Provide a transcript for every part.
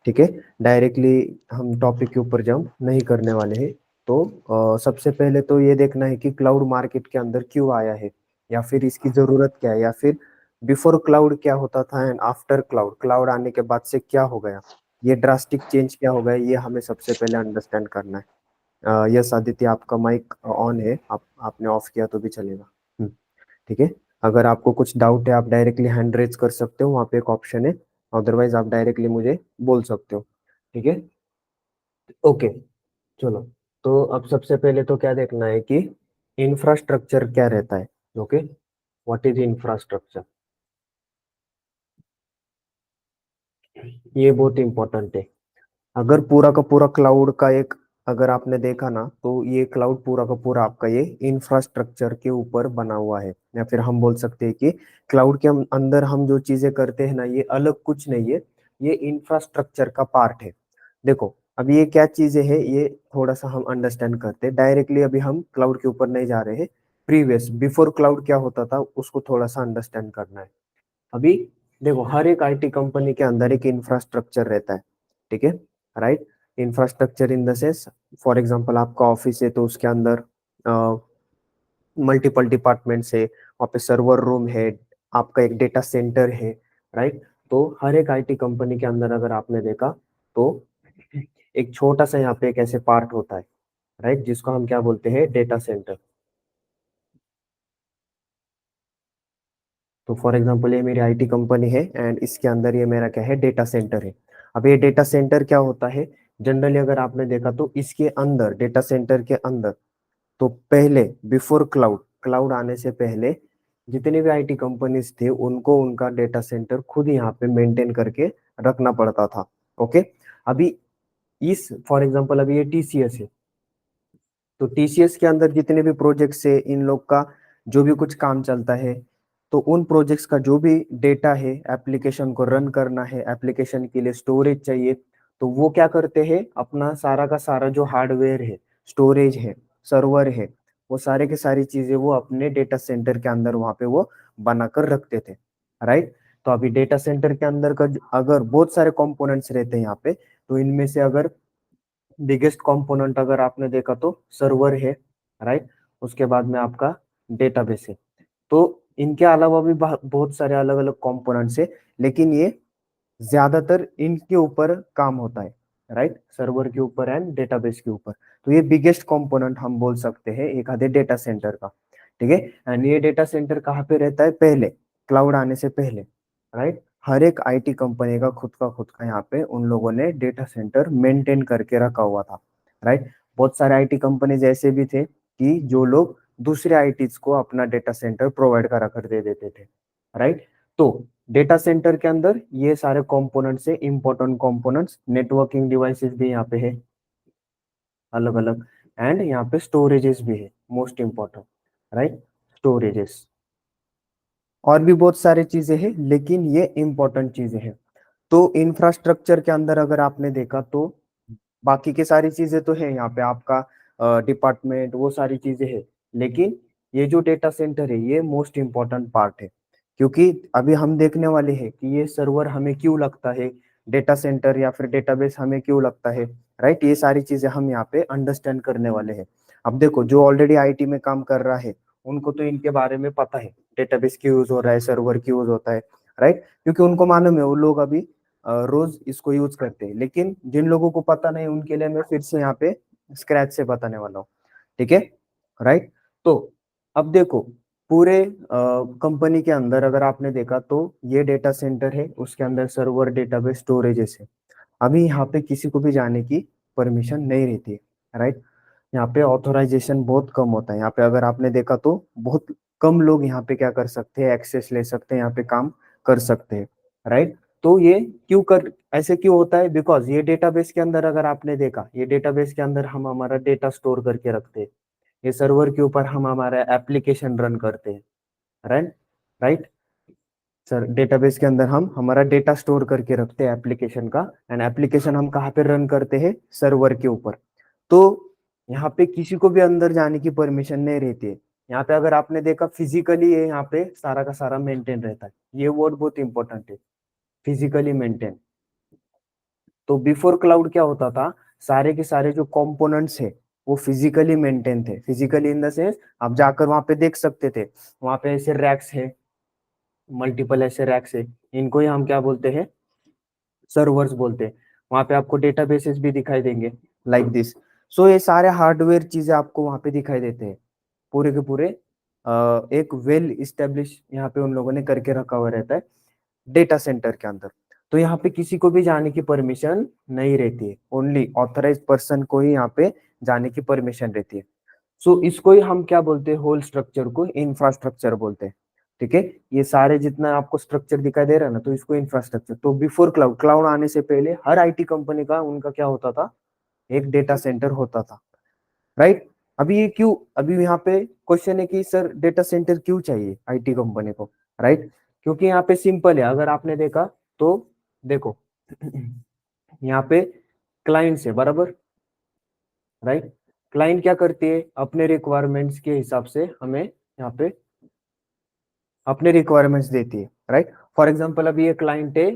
ठीक है, डायरेक्टली हम टॉपिक के ऊपर जंप नहीं करने वाले हैं। तो सबसे पहले तो ये देखना है कि क्लाउड मार्केट के अंदर क्यों आया है, या फिर इसकी जरूरत क्या है, या फिर बिफोर क्लाउड क्या होता था एंड आफ्टर क्लाउड, क्लाउड आने के बाद से क्या हो गया, ये ड्रास्टिक चेंज क्या हो गया, ये हमें सबसे पहले अंडरस्टैंड करना है। यस आदित्य, आपका माइक ऑन है, आपने ऑफ किया तो भी चलेगा। ठीक है, अगर आपको कुछ डाउट है आप डायरेक्टली हैंड रेज कर सकते हो, वहाँ पे एक ऑप्शन है, अदरवाइज आप डायरेक्टली मुझे बोल सकते हो। ठीक है, ओके, चलो। तो अब सबसे पहले तो क्या देखना है कि इंफ्रास्ट्रक्चर क्या रहता है। ओके, व्हाट इज इंफ्रास्ट्रक्चर, ये बहुत इंपॉर्टेंट है। अगर पूरा का पूरा क्लाउड का एक, अगर आपने देखा ना, तो ये क्लाउड पूरा का पूरा आपका ये इंफ्रास्ट्रक्चर के ऊपर बना हुआ है, या फिर हम बोल सकते हैं कि क्लाउड के अंदर हम जो चीजें करते हैं ना, ये अलग कुछ नहीं है, ये इंफ्रास्ट्रक्चर का पार्ट है। देखो, अब ये क्या चीजें हैं, ये थोड़ा सा हम अंडरस्टैंड करते हैं। डायरेक्टली अभी हम क्लाउड के ऊपर नहीं जा रहे हैं, प्रीवियस बिफोर क्लाउड क्या होता था उसको थोड़ा सा अंडरस्टैंड करना है। अभी देखो, हर एक आईटी कंपनी के अंदर एक इंफ्रास्ट्रक्चर रहता है। ठीक है, right. Infrastructure in the sense, for example आपका ऑफिस है तो उसके अंदर मल्टीपल डिपार्टमेंट्स है, वहाँ पे सर्वर रूम है, आपका एक डेटा सेंटर है, राइट। तो हर एक आईटी कंपनी के अंदर अगर आपने देखा तो एक छोटा सा यहाँ पे एक ऐसे पार्ट होता है, राइट, जिसको हम क्या बोलते हैं, डेटा सेंटर। तो फॉर एग्जांपल ये मेरी आईटी कंपनी है एंड इसके अंदर ये मेरा क्या है, डेटा सेंटर है। अब ये डेटा सेंटर क्या होता है, जनरली अगर आपने देखा तो इसके अंदर, डेटा सेंटर के अंदर, तो पहले बिफोर क्लाउड, क्लाउड आने से पहले जितने भी आईटी कंपनीज थे उनको उनका डेटा सेंटर खुद यहाँ पे मेंटेन करके रखना पड़ता था। ओके, अभी इस फॉर एग्जांपल अभी ये टीसीएस है, तो टीसीएस के अंदर जितने भी प्रोजेक्ट्स है, इन लोग का जो भी कुछ काम चलता है, तो उन प्रोजेक्ट्स का जो भी डेटा है, एप्लीकेशन को रन करना है, एप्लीकेशन के लिए स्टोरेज चाहिए, तो वो क्या करते हैं, अपना सारा का सारा जो हार्डवेयर है, स्टोरेज है, सर्वर है, वो सारे के सारी चीजें वो अपने डेटा सेंटर के अंदर वहां पे वो बनाकर रखते थे, राइट। तो अभी डेटा सेंटर के अंदर का अगर बहुत सारे कंपोनेंट्स रहते हैं यहाँ पे, तो इनमें से अगर बिगेस्ट कंपोनेंट अगर आपने देखा तो सर्वर है, राइट। उसके बाद में आपका डेटाबेस है। तो इनके अलावा भी बहुत सारे अलग अलग कंपोनेंट्स है, लेकिन ये ज्यादातर इनके ऊपर काम होता है, राइट, सर्वर के ऊपर एंड डेटाबेस के ऊपर। तो ये बिगेस्ट कंपोनेंट हम बोल सकते हैं एक आधे डेटा सेंटर का। ठीक है, एंड ये डेटा सेंटर कहाँ पे रहता है, पहले क्लाउड आने से पहले, राइट। हर एक आईटी कंपनी का खुद का यहाँ पे उन लोगों ने डेटा सेंटर मेंटेन करके रखा हुआ था, राइट। बहुत सारे आईटी कंपनीज ऐसे भी थे कि जो लोग दूसरे आईटीज को अपना डेटा सेंटर प्रोवाइड करा कर दे देते थे, राइट। तो डेटा सेंटर के अंदर ये सारे कंपोनेंट्स है, इंपॉर्टेंट कंपोनेंट्स, नेटवर्किंग डिवाइसेस भी यहाँ पे है अलग अलग, एंड यहाँ पे स्टोरेजेस भी है, मोस्ट इंपॉर्टेंट, राइट, स्टोरेजेस। और भी बहुत सारी चीजें हैं, लेकिन ये इंपॉर्टेंट चीजें हैं। तो इंफ्रास्ट्रक्चर के अंदर अगर आपने देखा तो बाकी की सारी चीजें तो है, यहाँ पे आपका डिपार्टमेंट, वो सारी चीजें है, लेकिन ये जो डेटा सेंटर है ये मोस्ट इंपॉर्टेंट पार्ट है। क्योंकि अभी हम देखने वाले हैं कि ये सर्वर हमें क्यों लगता है, डेटा सेंटर या फिर डेटाबेस हमें क्यों लगता है, राइट। ये सारी चीजें हम यहाँ पे अंडरस्टैंड करने वाले हैं। अब देखो, जो ऑलरेडी आईटी में काम कर रहा है उनको तो इनके बारे में पता है, डेटाबेस क्यों यूज हो रहा है, सर्वर क्यों यूज होता है, राइट, क्योंकि उनको मालूम है, वो लोग अभी रोज इसको यूज करते हैं। लेकिन जिन लोगों को पता नहीं उनके लिए मैं फिर से यहाँ पे स्क्रैच से बताने वाला हूँ। ठीक है, राइट। तो अब देखो, पूरे कंपनी के अंदर अगर आपने देखा तो ये डेटा सेंटर है, उसके अंदर सर्वर, डेटाबेस, स्टोरेजेस है। अभी यहाँ पे किसी को भी जाने की परमिशन नहीं रहती है, राइट। यहाँ पे ऑथोराइजेशन बहुत कम होता है। यहाँ पे अगर आपने देखा तो बहुत कम लोग यहाँ पे क्या कर सकते हैं, एक्सेस ले सकते हैं, यहाँ पे काम कर सकते हैं, राइट। तो ये क्यों कर ऐसे क्यों होता है, बिकॉज ये डेटाबेस के अंदर अगर आपने देखा, ये डेटाबेस के अंदर हम हमारा डेटा स्टोर करके रखते हैं, ये सर्वर के ऊपर हम हमारा एप्लीकेशन रन करते हैं, राइट, राइट। सर, डेटाबेस के अंदर हम हमारा डेटा स्टोर करके रखते हैं एप्लीकेशन का, एंड एप्लीकेशन हम कहाँ पे रन करते हैं, सर्वर के ऊपर। तो यहाँ पे किसी को भी अंदर जाने की परमिशन नहीं रहती है। यहाँ पे अगर आपने देखा फिजिकली ये यहाँ पे सारा का सारा मेंटेन रहता है, ये वर्ड बहुत इंपॉर्टेंट है, फिजिकली मेंटेन। तो बिफोर क्लाउड क्या होता था, सारे के सारे जो कंपोनेंट्स है वो फिजिकली मेंटेन थे, फिजिकली इन द सेंस आप जाकर वहां पे देख सकते थे, वहां पे ऐसे रैक्स है, मल्टीपल ऐसे रैक्स है, इनको ही हम क्या बोलते हैं, सर्वर्स बोलते हैं। वहां पे आपको डेटाबेसेस भी दिखाई देंगे लाइक दिस। सो ये सारे हार्डवेयर चीजें आपको वहां पे दिखाई देते हैं, पूरे के पूरे एक वेल इस्टेब्लिश यहाँ पे उन लोगों ने करके रखा हुआ रहता है डेटा सेंटर के अंदर। तो यहाँ पे किसी को भी जाने की परमिशन नहीं रहती है, ओनली ऑथराइज पर्सन को ही यहाँ पे जाने की परमिशन रहती है। सो इसको ही हम क्या बोलते हैं, होल स्ट्रक्चर को इंफ्रास्ट्रक्चर बोलते हैं। ठीक है, ये सारे जितना आपको स्ट्रक्चर दिखाई दे रहा है ना, तो इसको इंफ्रास्ट्रक्चर। तो बिफोर क्लाउड, क्लाउड आने से पहले हर आईटी कंपनी का उनका क्या होता था, एक डेटा सेंटर होता था, राइट। अभी ये क्यों, अभी यहाँ पे क्वेश्चन है कि सर डेटा सेंटर क्यों चाहिए आईटी कंपनी को, राइट। क्योंकि यहाँ पे सिंपल है, अगर आपने देखा तो देखो यहाँ पे क्लाइंट्स है बराबर, राइट। क्लाइंट क्या करती है, अपने रिक्वायरमेंट्स के हिसाब से हमें यहाँ पे अपने रिक्वायरमेंट्स देती है, राइट। फॉर एग्जांपल अभी ये क्लाइंट है,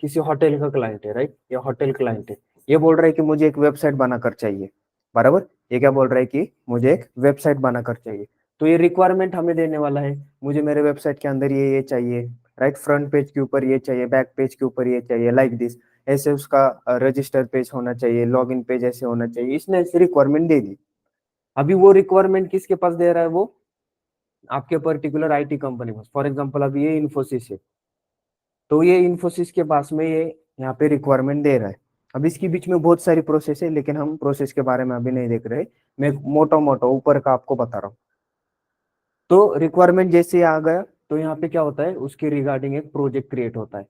किसी होटल का क्लाइंट है, राइट, ये होटल क्लाइंट है, ये बोल रहा है कि मुझे एक वेबसाइट बनाकर चाहिए, बराबर। ये क्या बोल रहा है कि मुझे एक वेबसाइट बनाकर चाहिए, तो ये रिक्वायरमेंट हमें देने वाला है, मुझे मेरे वेबसाइट के अंदर ये चाहिए, राइट। फ्रंट पेज के ऊपर ये चाहिए, बैक पेज के ऊपर ये चाहिए, लाइक दिस। ऐसे उसका रजिस्टर पेज होना चाहिए, लॉग इन पेज ऐसे होना चाहिए, इसने ऐसी रिक्वायरमेंट दे दी। अभी वो रिक्वायरमेंट किसके पास दे रहा है, वो आपके particular IT company pass. For example अभी ये इन्फोसिस है, तो ये इन्फोसिस के पास में ये यहाँ पे रिक्वायरमेंट दे रहा है। अब इसके बीच में बहुत सारी प्रोसेस है, लेकिन हम प्रोसेस के बारे में अभी नहीं देख रहे, मैं मोटा मोटा ऊपर का आपको बता रहा हूँ। तो रिक्वायरमेंट जैसे आ गया, तो यहाँ पे क्या होता है, उसके रिगार्डिंग एक प्रोजेक्ट क्रिएट होता है,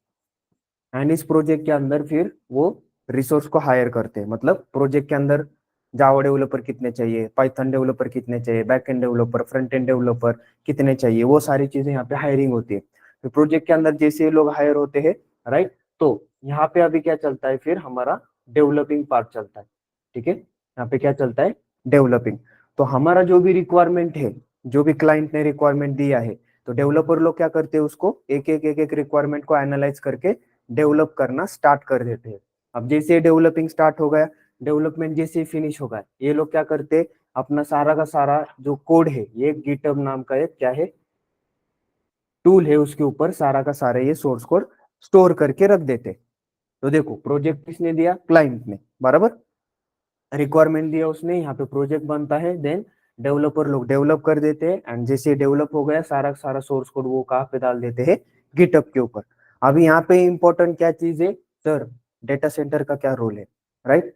एंड इस प्रोजेक्ट के अंदर फिर वो रिसोर्स को हायर करते हैं। मतलब प्रोजेक्ट के अंदर जावा डेवलपर कितने चाहिए, पाइथन डेवलपर कितने चाहिए, back end developer, front end developer कितने चाहिए, वो सारी चीजें यहाँ पे हायरिंग होती है। तो प्रोजेक्ट के अंदर जैसे लोग हायर होते हैं, राइट, तो यहाँ पे अभी क्या चलता है, फिर हमारा डेवलपिंग पार्ट चलता है। ठीक है, यहाँ पे क्या चलता है, डेवलपिंग। तो हमारा जो भी रिक्वायरमेंट है, जो भी क्लाइंट ने रिक्वायरमेंट दिया है, तो डेवलपर लोग क्या करते हैं, उसको एक एक रिक्वायरमेंट को एनालाइज करके डेवलप करना स्टार्ट कर देते हैं। अब जैसे डेवलपिंग स्टार्ट हो गया, डेवलपमेंट जैसे फिनिश हो गया, ये लोग क्या करते, अपना सारा का सारा जो कोड है, ये गिटहब नाम का एक क्या है, टूल है, उसके ऊपर सारा का सारा ये सोर्स कोड स्टोर करके रख देते। तो देखो प्रोजेक्ट किसने दिया, क्लाइंट ने, बराबर। रिक्वायरमेंट दिया उसने, यहाँ पे प्रोजेक्ट बनता है, देन डेवलपर लोग डेवलप कर देते हैं, एंड जैसे डेवलप हो गया सारा सारा सोर्स कोड वो कहाँ पे डाल देते हैं, गिटहब के ऊपर। अभी यहाँ पे इंपॉर्टेंट क्या चीज है सर, डेटा सेंटर का क्या रोल है, राइट।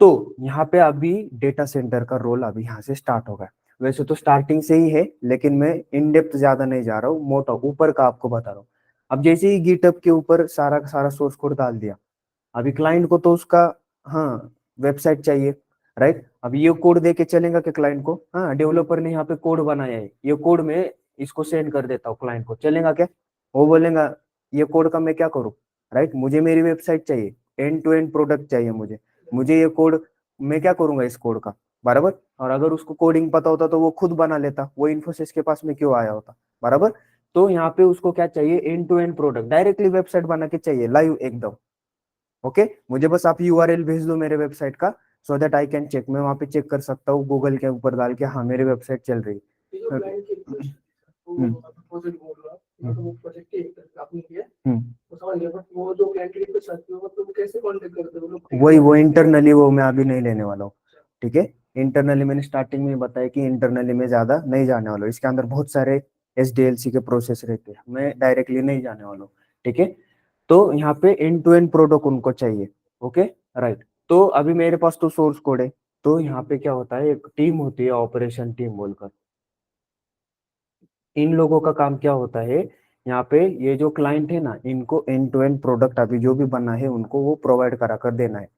तो यहाँ पे अभी डेटा सेंटर का रोल अभी यहाँ से स्टार्ट होगा। वैसे तो स्टार्टिंग से ही है, लेकिन मैं इन डेप्थ ज्यादा नहीं जा रहा हूँ, मोटा ऊपर का आपको बता रहा हूँ। अब जैसे ही गिटहब के ऊपर सारा का सारा सोर्स कोड डाल दिया, अभी क्लाइंट को तो उसका, हाँ, वेबसाइट चाहिए, राइट। अब ये कोड दे के चलेगा कि क्लाइंट को, हाँ, डेवलपर ने यहाँ पे कोड बनाया है, ये कोड में इसको सेंड कर देता हूँ क्लाइंट को, चलेगा क्या, वो बोलेगा ये कोड का मैं क्या करूँ, राइट। मुझे मेरी वेबसाइट चाहिए, एंड टू एंड प्रोडक्ट चाहिए मुझे, मुझे ये कोड, मैं क्या करूंगा इस कोड का, बराबर। और अगर उसको कोडिंग पता होता तो वो खुद बना लेता, वो इन्फोसिस के पास में क्यों आया होता, बराबर। तो यहाँ पे उसको क्या चाहिए, end to end product, directly website बना के चाहिए, लाइव एकदम। ओके, मुझे बस आप यूआरएल भेज दो मेरे वेबसाइट का, so that I can check, मैं वहां पे चेक कर सकता हूँ गूगल के ऊपर डाल के, हाँ मेरी वेबसाइट चल रही है। हम्म, वही वो इंटरनली, वो मैं अभी नहीं लेने वाला हूँ। ठीक है, इंटरनली मैंने स्टार्टिंग में बताया कि इंटरनली में ज्यादा नहीं जाने वाला हूँ, इसके अंदर बहुत सारे एसडीएलसी के प्रोसेस रहते हैं, मैं डायरेक्टली नहीं जाने वाला हूँ। ठीक है, तो यहाँ पे एंड टू एंड प्रोडक्ट उनको चाहिए। Okay, right. तो अभी मेरे पास तो सोर्स कोड है, तो यहाँ पे क्या होता है, एक टीम होती है ऑपरेशन टीम बोलकर, इन लोगों का काम क्या होता है, यहाँ पे ये जो क्लाइंट है ना, इनको एंड टू एंड प्रोडक्ट अभी जो भी बना है उनको वो प्रोवाइड करा कर देना है।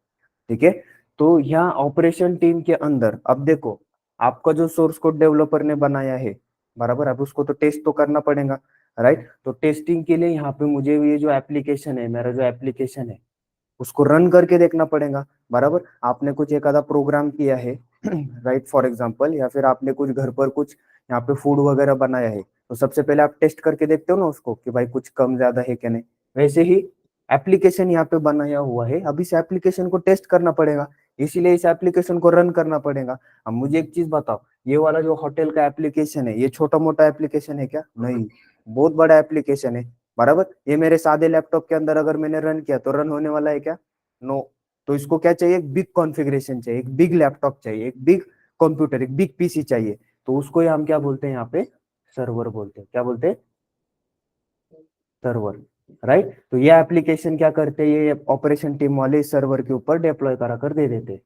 ठीक है, तो यहाँ ऑपरेशन टीम के अंदर अब देखो, आपका जो सोर्स कोड डेवलपर ने बनाया है, बराबर, अब उसको तो टेस्ट तो करना पड़ेगा, राइट। तो टेस्टिंग के लिए यहाँ पे मुझे ये जो एप्लीकेशन है, मेरा जो एप्लीकेशन है, उसको रन करके देखना पड़ेगा, बराबर। आपने कुछ एक आधा प्रोग्राम किया है राइट, फॉर एग्जांपल, या फिर आपने कुछ घर पर कुछ यहाँ पे फूड वगैरह बनाया है, तो सबसे पहले आप टेस्ट करके देखते हो ना उसको कि भाई कुछ कम ज्यादा है क्या नहीं, वैसे ही एप्लीकेशन यहाँ पे बनाया हुआ है, अब इस एप्लीकेशन को टेस्ट करना पड़ेगा, इसीलिए इस एप्लीकेशन को रन करना पड़ेगा। अब मुझे एक चीज बताओ, ये वाला जो होटल का एप्लीकेशन है, ये छोटा मोटा एप्लीकेशन है क्या? नहीं, बहुत बड़ा एप्लीकेशन है, बराबर। ये मेरे सादे लैपटॉप के अंदर अगर मैंने रन किया तो रन होने वाला है क्या? नो। तो इसको क्या चाहिए? एक बिग कॉन्फ़िगरेशन चाहिए, एक बिग लैपटॉप चाहिए, एक बिग कंप्यूटर, एक बिग पीसी चाहिए। तो उसको हम क्या बोलते हैं यहाँ पे? सर्वर बोलते हैं। क्या बोलते हैं? Server, right. तो ये एप्लीकेशन क्या करते हैं, ये ऑपरेशन टीम वाले सर्वर के ऊपर डिप्लॉय करा कर दे देते हैं।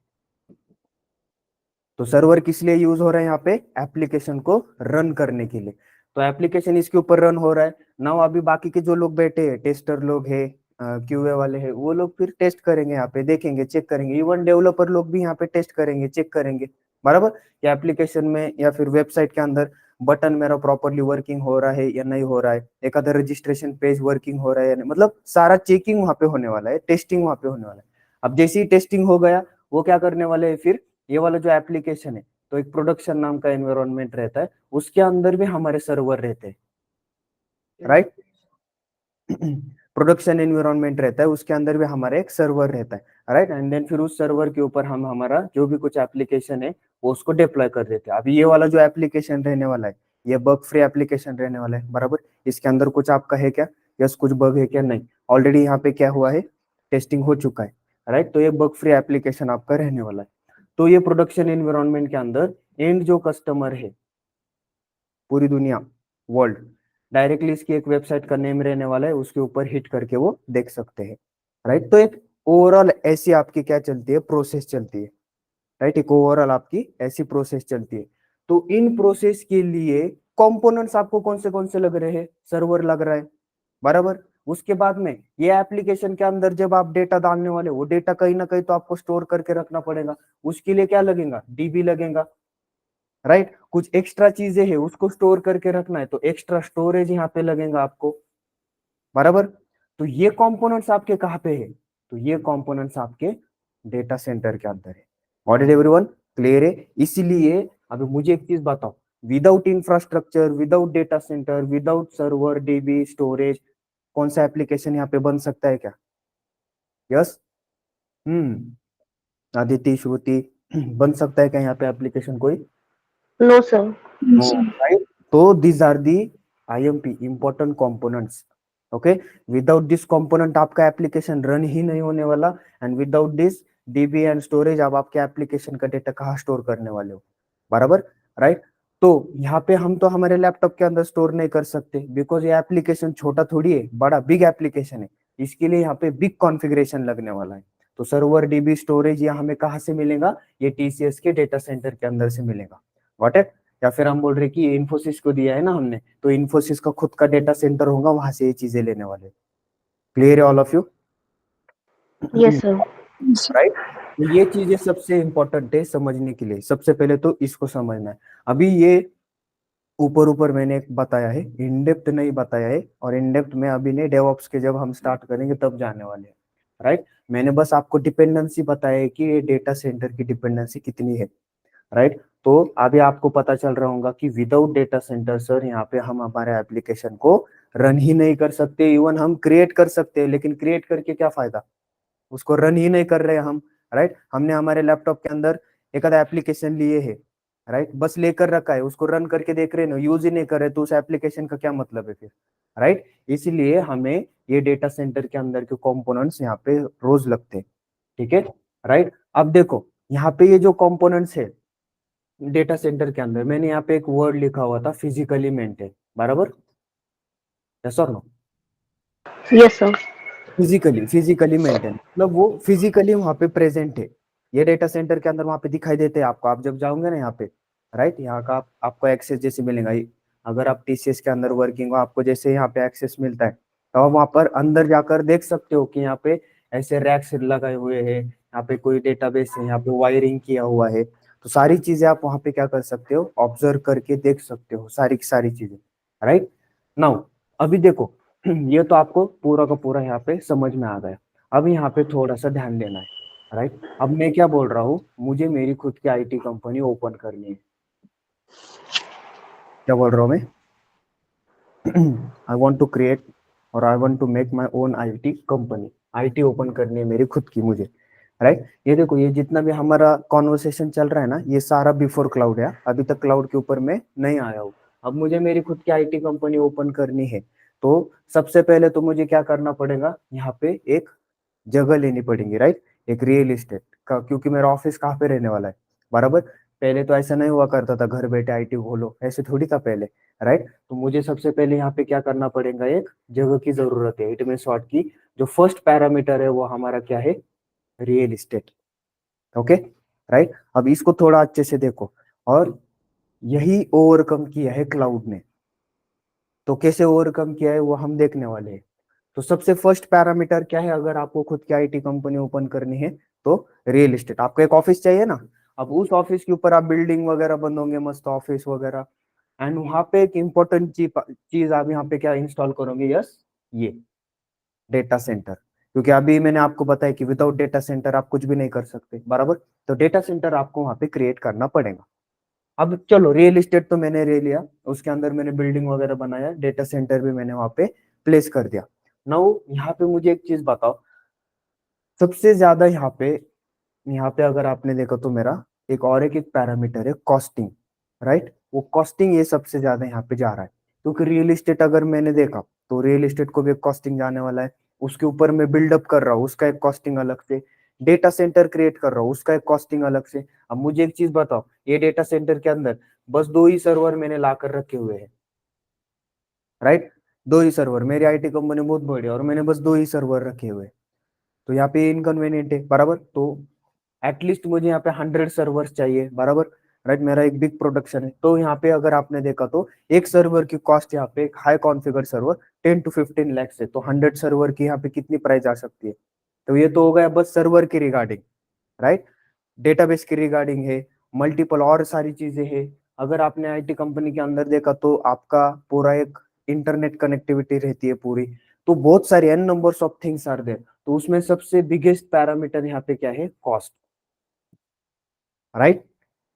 तो सर्वर किस लिए यूज हो रहा है यहाँ पे? एप्लीकेशन को रन करने के लिए। तो एप्लीकेशन इसके ऊपर रन हो रहा है ना। अभी बाकी के जो लोग बैठे हैं, टेस्टर लोग हैं, क्यूए वाले हैं, वो लोग फिर टेस्ट करेंगे, यहाँ पे देखेंगे, चेक करेंगे। इवन डेवलपर लोग भी यहाँ पे टेस्ट करेंगे, चेक करेंगे, बराबर। या एप्लीकेशन में या फिर वेबसाइट के अंदर बटन मेरा प्रॉपरली वर्किंग हो रहा है या नहीं हो रहा है, एक आधा रजिस्ट्रेशन पेज वर्किंग हो रहा है या नहीं, मतलब सारा चेकिंग वहां पे होने वाला है, टेस्टिंग वहां पे होने वाला है। अब जैसे ही टेस्टिंग हो गया, वो क्या करने वाले हैं फिर? ये वाला जो एप्लीकेशन है, तो एक प्रोडक्शन नाम का एनवायरनमेंट रहता है, उसके अंदर भी हमारे सर्वर रहते हैं, राइट। प्रोडक्शन एनवायरनमेंट रहता है, उसके अंदर भी हमारा एक सर्वर रहता है, राइट। एंड देन फिर उस सर्वर के ऊपर हम हमारा जो भी कुछ एप्लीकेशन है वो उसको डिप्लॉय कर देते हैं। अभी ये वाला जो एप्लीकेशन रहने वाला है, ये बग फ्री एप्लीकेशन रहने वाला है, बराबर। इसके अंदर कुछ आपका है क्या? यस, कुछ बग है क्या? नहीं। ऑलरेडी यहाँ पे क्या हुआ है? टेस्टिंग हो चुका है, राइट। तो ये बग फ्री एप्लीकेशन आपका रहने वाला है। तो ये प्रोडक्शन एनवायरनमेंट के अंदर एंड जो कस्टमर है, पूरी दुनिया, वर्ल्ड, डायरेक्टली इसकी एक वेबसाइट का नेम रहने वाला है, उसके ऊपर हिट करके वो देख सकते हैं, राइट। तो एक ओवरऑल ऐसी आपकी क्या चलती है? प्रोसेस चलती है, राइट। एक ओवरऑल आपकी ऐसी प्रोसेस चलती है। तो इन प्रोसेस के लिए कंपोनेंट्स आपको कौन से लग रहे हैं? सर्वर लग रहा है, बराबर। उसके बाद में ये एप्लीकेशन के अंदर जब आप डेटा डालने वाले, वो डेटा कहीं ना कहीं तो आपको स्टोर करके रखना पड़ेगा, उसके लिए क्या लगेगा? डीबी लगेगा, राइट। कुछ एक्स्ट्रा चीजें हैं उसको स्टोर करके रखना है, तो एक्स्ट्रा स्टोरेज यहाँ पे लगेगा आपको, बराबर। तो ये कंपोनेंट्स आपके कहाँ पे है? तो ये कंपोनेंट्स आपके डेटा सेंटर के अंदर है। व्हाट इज एवरीवन क्लियर है? इसीलिए अभी मुझे एक चीज बताओ, without infrastructure, without data centre, without server, dB, storage, कौन सा एप्लीकेशन यहाँ पे बन सकता है क्या? यस। आदित्य, श्रुति, बन सकता है क्या यहाँ पे एप्लीकेशन कोई? No sir. No, right? So these are the IMP important components. Okay, without this component आपका एप्लीकेशन रन ही नहीं होने वाला, and without this dB and storage आप आपके एप्लीकेशन का डेटा कहाँ स्टोर करने वाले हो, बराबर, राइट। तो यहाँ पे हम तो हमारे लैपटॉप के अंदर स्टोर नहीं कर सकते, बिकॉज ये एप्लीकेशन छोटा थोड़ी है, बड़ा बिग एप्लीकेशन है। इसके लिए यहाँ पे बिग कॉन्फ़िगरेशन लगने वाला है। तो सर्वर, डीबी, स्टोरेज ये हमें कहाँ से मिलेगा? ये टीसीएस के डेटा सेंटर के अंदर से मिलेगा, व्हाट इट। या फिर हम बोल रहे कि इन्फोसिस को दिया है ना हमने, तो इन्फोसिस का खुद का डेटा सेंटर होगा, वहां से ये चीजें लेने वाले। क्लियर है all of you? Yes sir. Right. तो ये चीजें सबसे इंपॉर्टेंट है समझने के लिए। सबसे पहले तो इसको समझना है। अभी ये ऊपर ऊपर मैंने एक बताया है, इन डेप्थ नहीं बताया है, और इन डेप्थ में अभी नहीं, डेवऑप्स के जब हम स्टार्ट करेंगे तब जाने वाले हैं, राइट। मैंने बस आपको डिपेंडेंसी बताया है कि ये डेटा सेंटर की डिपेंडेंसी कितनी है, राइट। तो अभी आपको पता चल रहा होगा कि विदाउट डेटा सेंटर सर यहाँ पे हम हमारे एप्लीकेशन को रन ही नहीं कर सकते। इवन हम क्रिएट कर सकते हैं, लेकिन क्रिएट करके क्या फायदा? उसको रन ही नहीं कर रहे हम, राइट। हमने हमारे लैपटॉप के अंदर एक आधा एप्लीकेशन लिए है, राइट, बस लेकर रखा है, उसको रन करके देख रहे हैं ना, यूज ही नहीं कर रहे, तो उस एप्लीकेशन का क्या मतलब है फिर, राइट। इसलिए हमें ये डेटा सेंटर के अंदर के कंपोनेंट्स यहाँ पे रोज लगते हैं, ठीक है, राइट। अब देखो यहाँ पे ये जो कंपोनेंट्स है डेटा सेंटर के अंदर, मैंने यहाँ पे एक वर्ड लिखा हुआ था, फिजिकली मेंटेन, बराबर, यस और no? Yes sir. Physically maintain मतलब वो फिजिकली वहां पे प्रेजेंट है। ये डेटा सेंटर के अंदर वहां पे दिखाई देते हैं आपको, आप जब जाओगे ना यहाँ पे, राइट, यहाँ का आपको एक्सेस जैसे मिलेगा। अगर आप टीसीएस के अंदर वर्किंग हो, आपको जैसे यहाँ पे एक्सेस मिलता है, तो आप वहां पर अंदर जाकर देख सकते हो कि यहाँ पे ऐसे रैक्स लगाए हुए हैं, यहाँ पे कोई डेटाबेस है, यहाँ पे वायरिंग किया हुआ है। तो सारी चीजें आप वहां पे क्या कर सकते हो? ऑब्जर्व करके देख सकते हो, सारी की सारी चीजें, राइट। नाउ अभी देखो, ये तो आपको पूरा का पूरा यहाँ पे समझ में आ गया। अब यहाँ पे थोड़ा सा ध्यान देना है, राइट। अब मैं क्या बोल रहा हूँ, मुझे मेरी खुद की आईटी कंपनी ओपन करनी है। क्या बोल रहा हूँ मैं? आई वॉन्ट टू क्रिएट और I want to make my own IT company, IT open करनी है मेरी खुद की मुझे, राइट। ये देखो ये जितना भी हमारा कॉन्वर्सेशन चल रहा है ना, ये सारा बिफोर क्लाउड है, अभी तक क्लाउड के ऊपर मैं नहीं आया हूँ। अब मुझे मेरी खुद की आईटी कंपनी ओपन करनी है, तो सबसे पहले तो मुझे क्या करना पड़ेगा, यहाँ पे एक जगह लेनी पड़ेगी, राइट, एक रियल इस्टेट का, क्योंकि मेरा ऑफिस कहाँ पे रहने वाला है, बराबर। पहले तो ऐसा नहीं हुआ करता था घर बैठे आईटी खोलो, ऐसे थोड़ी था पहले, राइट। तो मुझे सबसे पहले यहाँ पे क्या करना पड़ेगा, एक जगह की जरूरत है। इट मीन शॉर्ट की जो फर्स्ट पैरामीटर है वो हमारा क्या है, रियल इस्टेट, ओके, राइट। अब इसको थोड़ा अच्छे से देखो, और यही ओवरकम किया है क्लाउड ने। तो कैसे ओवरकम किया है वो हम देखने वाले हैं। तो सबसे फर्स्ट पैरामीटर क्या है, अगर आपको खुद की आईटी कंपनी ओपन करनी है तो रियल एस्टेट, आपको एक ऑफिस चाहिए ना, अब उस ऑफिस के ऊपर आप बिल्डिंग वगैरह बनोगे, मस्त ऑफिस वगैरह, एंड वहां पे एक इंपॉर्टेंट चीज आप यहाँ पे क्या इंस्टॉल करोगे, यस, ये डेटा सेंटर। क्योंकि अभी मैंने आपको बताया कि विदाउट डेटा सेंटर आप कुछ भी नहीं कर सकते, बराबर। तो डेटा सेंटर आपको वहां पे क्रिएट करना पड़ेगा। अब चलो रियल एस्टेट तो मैंने ले लिया, उसके अंदर मैंने बिल्डिंग वगैरह बनाया, डेटा सेंटर भी मैंने वहां पे प्लेस कर दिया। नाउ यहाँ पे मुझे एक चीज बताओ, सबसे ज्यादा यहाँ पे अगर आपने देखा तो मेरा एक और एक पैरामीटर है कॉस्टिंग, राइट। वो कॉस्टिंग ये सबसे ज्यादा यहाँ पे जा रहा है, क्योंकि रियल एस्टेट अगर मैंने देखा तो रियल एस्टेट को भी एक कॉस्टिंग जाने वाला है, उसके ऊपर मैं बिल्डअप कर रहा हूँ उसका एक कॉस्टिंग अलग से, डेटा सेंटर क्रिएट कर रहा हूँ उसका एक कॉस्टिंग अलग से। अब मुझे एक चीज बताओ, ये डेटा सेंटर के अंदर बस दो ही सर्वर मैंने लाकर रखे हुए हैं, राइट, दो ही सर्वर, मेरी आईटी कंपनी बहुत बड़ी है और मैंने बस दो ही सर्वर रखे हुए हैं। तो यहाँ पे इनकन्वीनियंट है, बराबर। तो एटलीस्ट मुझे यहाँ पे 100 सर्वर्स चाहिए, बराबर, राइट। मेरा एक बिग प्रोडक्शन है, तो यहाँ पे अगर आपने देखा तो एक सर्वर की कॉस्ट यहाँ पे, एक high configure server 10 to 15 lakh है, तो 100 सर्वर की यहाँ पे कितनी प्राइस आ सकती है। तो ये तो हो गया बस सर्वर की रिगार्डिंग, राइट। डेटाबेस की रिगार्डिंग है, मल्टीपल और सारी चीजें हैं। अगर आपने आईटी कंपनी के अंदर देखा तो आपका पूरा एक इंटरनेट कनेक्टिविटी रहती है पूरी, तो बहुत सारे n numbers of things are there. तो उसमें सबसे बिगेस्ट पैरामीटर यहाँ पे क्या है, कॉस्ट, राइट।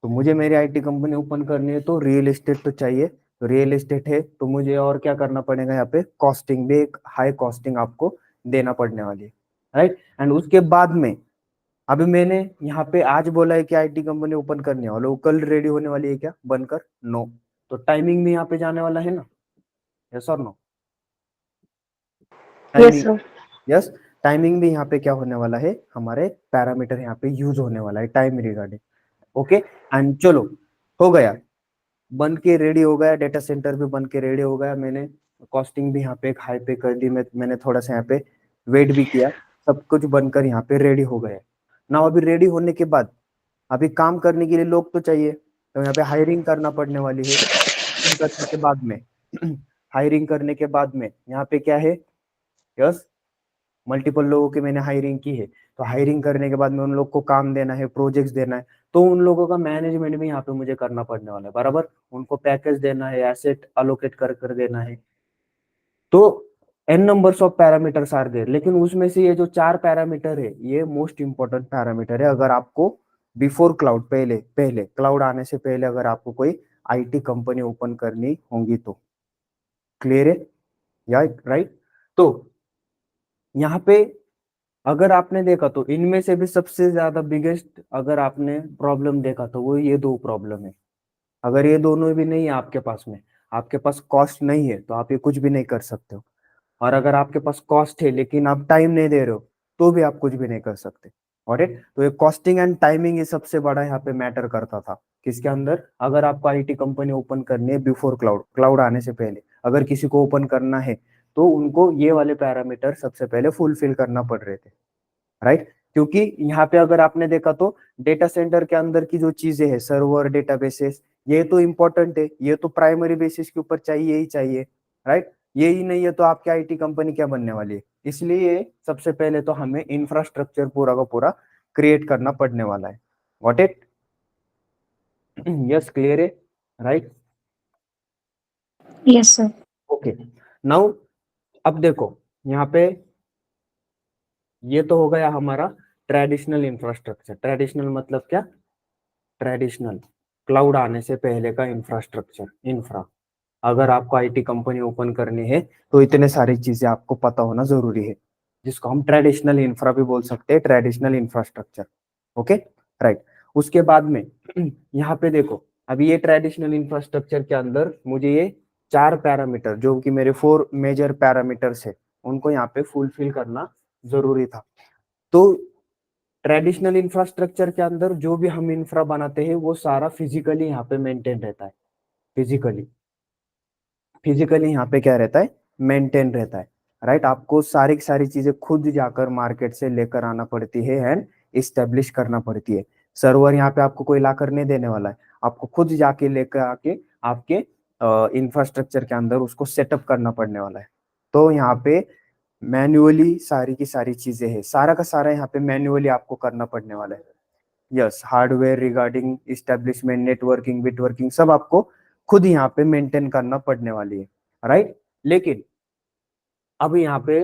तो मुझे मेरी आईटी कंपनी ओपन करनी है तो रियल एस्टेट तो चाहिए, तो रियल एस्टेट है तो मुझे और क्या करना पड़ेगा, यहाँ पे कॉस्टिंग भी एक हाई कॉस्टिंग आपको देना पड़ने वाली है, राइट। एंड उसके बाद में अभी मैंने यहाँ पे आज बोला है कि आईटी कंपनी ओपन करने वाला, वो कल रेडी होने वाली है क्या बनकर, नो। तो टाइमिंग भी यहाँ पे जाने वाला है ना, यस और no, Yes, timing, sir. Yes, timing भी यहाँ पे क्या होने वाला है, हमारे पैरामीटर यहाँ पे यूज होने वाला है टाइम रिगार्डिंग, ओके। एंड चलो हो गया, बन के रेडी हो गया, डेटा सेंटर भी बन के रेडी हो गया, मैंने कॉस्टिंग भी यहाँ पे एक हाई पे कर दी, मैंने थोड़ा सा यहाँ पे वेट भी किया, सब कुछ बनकर यहाँ पे रेडी हो गया। ना अभी रेडी होने के बाद अभी काम करने के लिए लोग तो चाहिए, तो यहाँ पे हायरिंग करना पड़ने वाली है। हायरिंग करने के बाद में हायरिंग करने के बाद में यहाँ पे क्या है, यस, मल्टीपल लोगों की मैंने हायरिंग की है, तो हायरिंग करने के बाद में उन लोग को काम देना है, प्रोजेक्ट्स देना है, तो उन लोगों का मैनेजमेंट भी यहाँ पे मुझे करना पड़ने वाला है, बराबर। उनको पैकेज देना है, एसेट अलोकेट कर कर देना है। तो n numbers of parameters are there, लेकिन उसमें से ये जो चार पैरामीटर है ये मोस्ट इंपॉर्टेंट पैरामीटर है, अगर आपको बिफोर क्लाउड, पहले पहले क्लाउड आने से पहले अगर आपको कोई आईटी कंपनी ओपन करनी होगी तो, क्लियर है या, राइट। तो यहाँ पे अगर आपने देखा तो इनमें से भी सबसे ज्यादा बिगेस्ट अगर आपने प्रॉब्लम देखा तो वो ये दो प्रॉब्लम है। अगर ये दोनों भी नहीं है आपके पास में, आपके पास कॉस्ट नहीं है, तो आप ये कुछ भी नहीं कर सकते हो। और अगर आपके पास कॉस्ट है लेकिन आप टाइम नहीं दे रहे हो, तो भी आप कुछ भी नहीं कर सकते, ऑलराइट। तो ये कॉस्टिंग एंड टाइमिंग ये सबसे बड़ा यहाँ पे मैटर करता था किसके अंदर, अगर आपको आईटी कंपनी ओपन करनी है बिफोर क्लाउड, क्लाउड आने से पहले अगर किसी को ओपन करना है, तो उनको ये वाले पैरामीटर सबसे पहले फुलफिल करना पड़ रहे थे, राइट। क्योंकि यहाँ पे अगर आपने देखा तो डेटा सेंटर के अंदर की जो चीजें है, सर्वर, डेटाबेसेस, ये तो इंपॉर्टेंट है, ये तो प्राइमरी बेसिस के ऊपर चाहिए ही चाहिए, राइट। ये ही नहीं है तो आपकी आईटी कंपनी क्या बनने वाली है। इसलिए सबसे पहले तो हमें इंफ्रास्ट्रक्चर पूरा का पूरा क्रिएट करना पड़ने वाला है, गॉट इट, यस, क्लियर है, right, Yes, sir. Okay. Now अब देखो यहाँ पे ये तो हो गया हमारा ट्रेडिशनल इंफ्रास्ट्रक्चर, ट्रेडिशनल मतलब क्या, ट्रेडिशनल क्लाउड आने से पहले का इंफ्रास्ट्रक्चर, इंफ्रा। अगर आपको आईटी कंपनी ओपन करनी है तो इतने सारी चीजें आपको पता होना जरूरी है, जिसको हम ट्रेडिशनल इंफ्रा भी बोल सकते हैं, ट्रेडिशनल इंफ्रास्ट्रक्चर। Okay, right. उसके बाद में यहाँ पे देखो, अभी ये ट्रेडिशनल इंफ्रास्ट्रक्चर के अंदर मुझे ये 4 पैरामीटर, जो कि मेरे 4 मेजर पैरामीटर्स है, उनको यहाँ पे फुलफिल करना जरूरी था। तो ट्रेडिशनल इंफ्रास्ट्रक्चर के अंदर जो भी हम इंफ्रा बनाते हैं वो सारा फिजिकली यहाँ पे मेंटेन रहता है। फिजिकली फिजिकली यहाँ पे क्या रहता है, मेंटेन रहता है, राइट। आपको सारी की सारी चीजें खुद जाकर मार्केट से लेकर आना पड़ती है एंड इस्टेब्लिश करना पड़ती है। सर्वर यहाँ पे आपको कोई ला कर नहीं देने वाला है, आपको खुद जाके लेकर आके आपके इंफ्रास्ट्रक्चर के अंदर उसको सेटअप करना पड़ने वाला है। तो यहाँ पे मैन्युअली सारी की सारी चीजें है, सारा का सारा यहाँ पे मैन्युअली आपको करना पड़ने वाला है। Yes, hardware regarding establishment, networking, बिटवर्किंग, सब आपको खुद यहाँ पे मेंटेन करना पड़ने वाली है, राइट। लेकिन अब यहाँ पे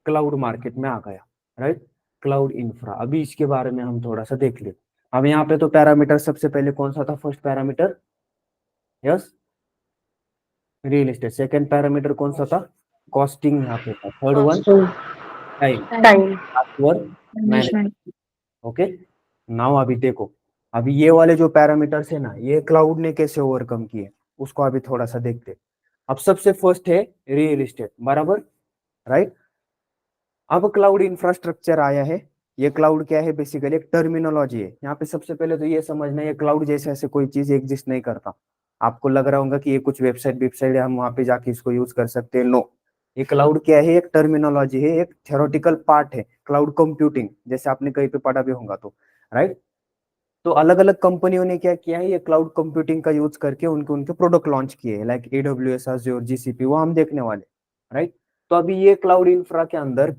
क्लाउड मार्केट में आ गया, राइट, क्लाउड इंफ्रा। अभी इसके बारे में हम थोड़ा सा देख ले। अब यहाँ पे तो पैरामीटर सबसे पहले कौन सा था, first parameter, yes, real estate. Second parameter कौन सा था, कॉस्टिंग यहाँ पे था। Third one, Costing. Time. Time. Work management. Okay, now अभी देखो, अभी ये वाले जो पैरामीटर्स है ना, ये क्लाउड ने कैसे ओवरकम किए उसको अभी थोड़ा सा देखते। अब सबसे फर्स्ट है रियल एस्टेट, बराबर, राइट। अब क्लाउड इंफ्रास्ट्रक्चर आया है। ये क्लाउड क्या है, बेसिकली एक टर्मिनोलॉजी है। यहाँ पे सबसे पहले तो ये समझना है, ये क्लाउड जैसे ऐसे कोई चीज एग्जिस्ट नहीं करता। आपको लग रहा होगा कि ये कुछ वेबसाइट वेबसाइट है, हम वहां पे जाके इसको यूज कर सकते हैं, नो। ये क्लाउड क्या है, एक टर्मिनोलॉजी है, एक थ्योरेटिकल पार्ट है क्लाउड कंप्यूटिंग, जैसे आपने कहीं पे पढ़ा भी होगा तो, राइट। तो अलग अलग कंपनियों ने क्या किया है, ये क्लाउड कंप्यूटिंग का यूज करके उनके उनके प्रोडक्ट लॉन्च किए हैं, लाइक AWS, Azure, GCP, वो हम देखने वाले, राइट। तो अभी ये क्लाउड इंफ्रा के अंदर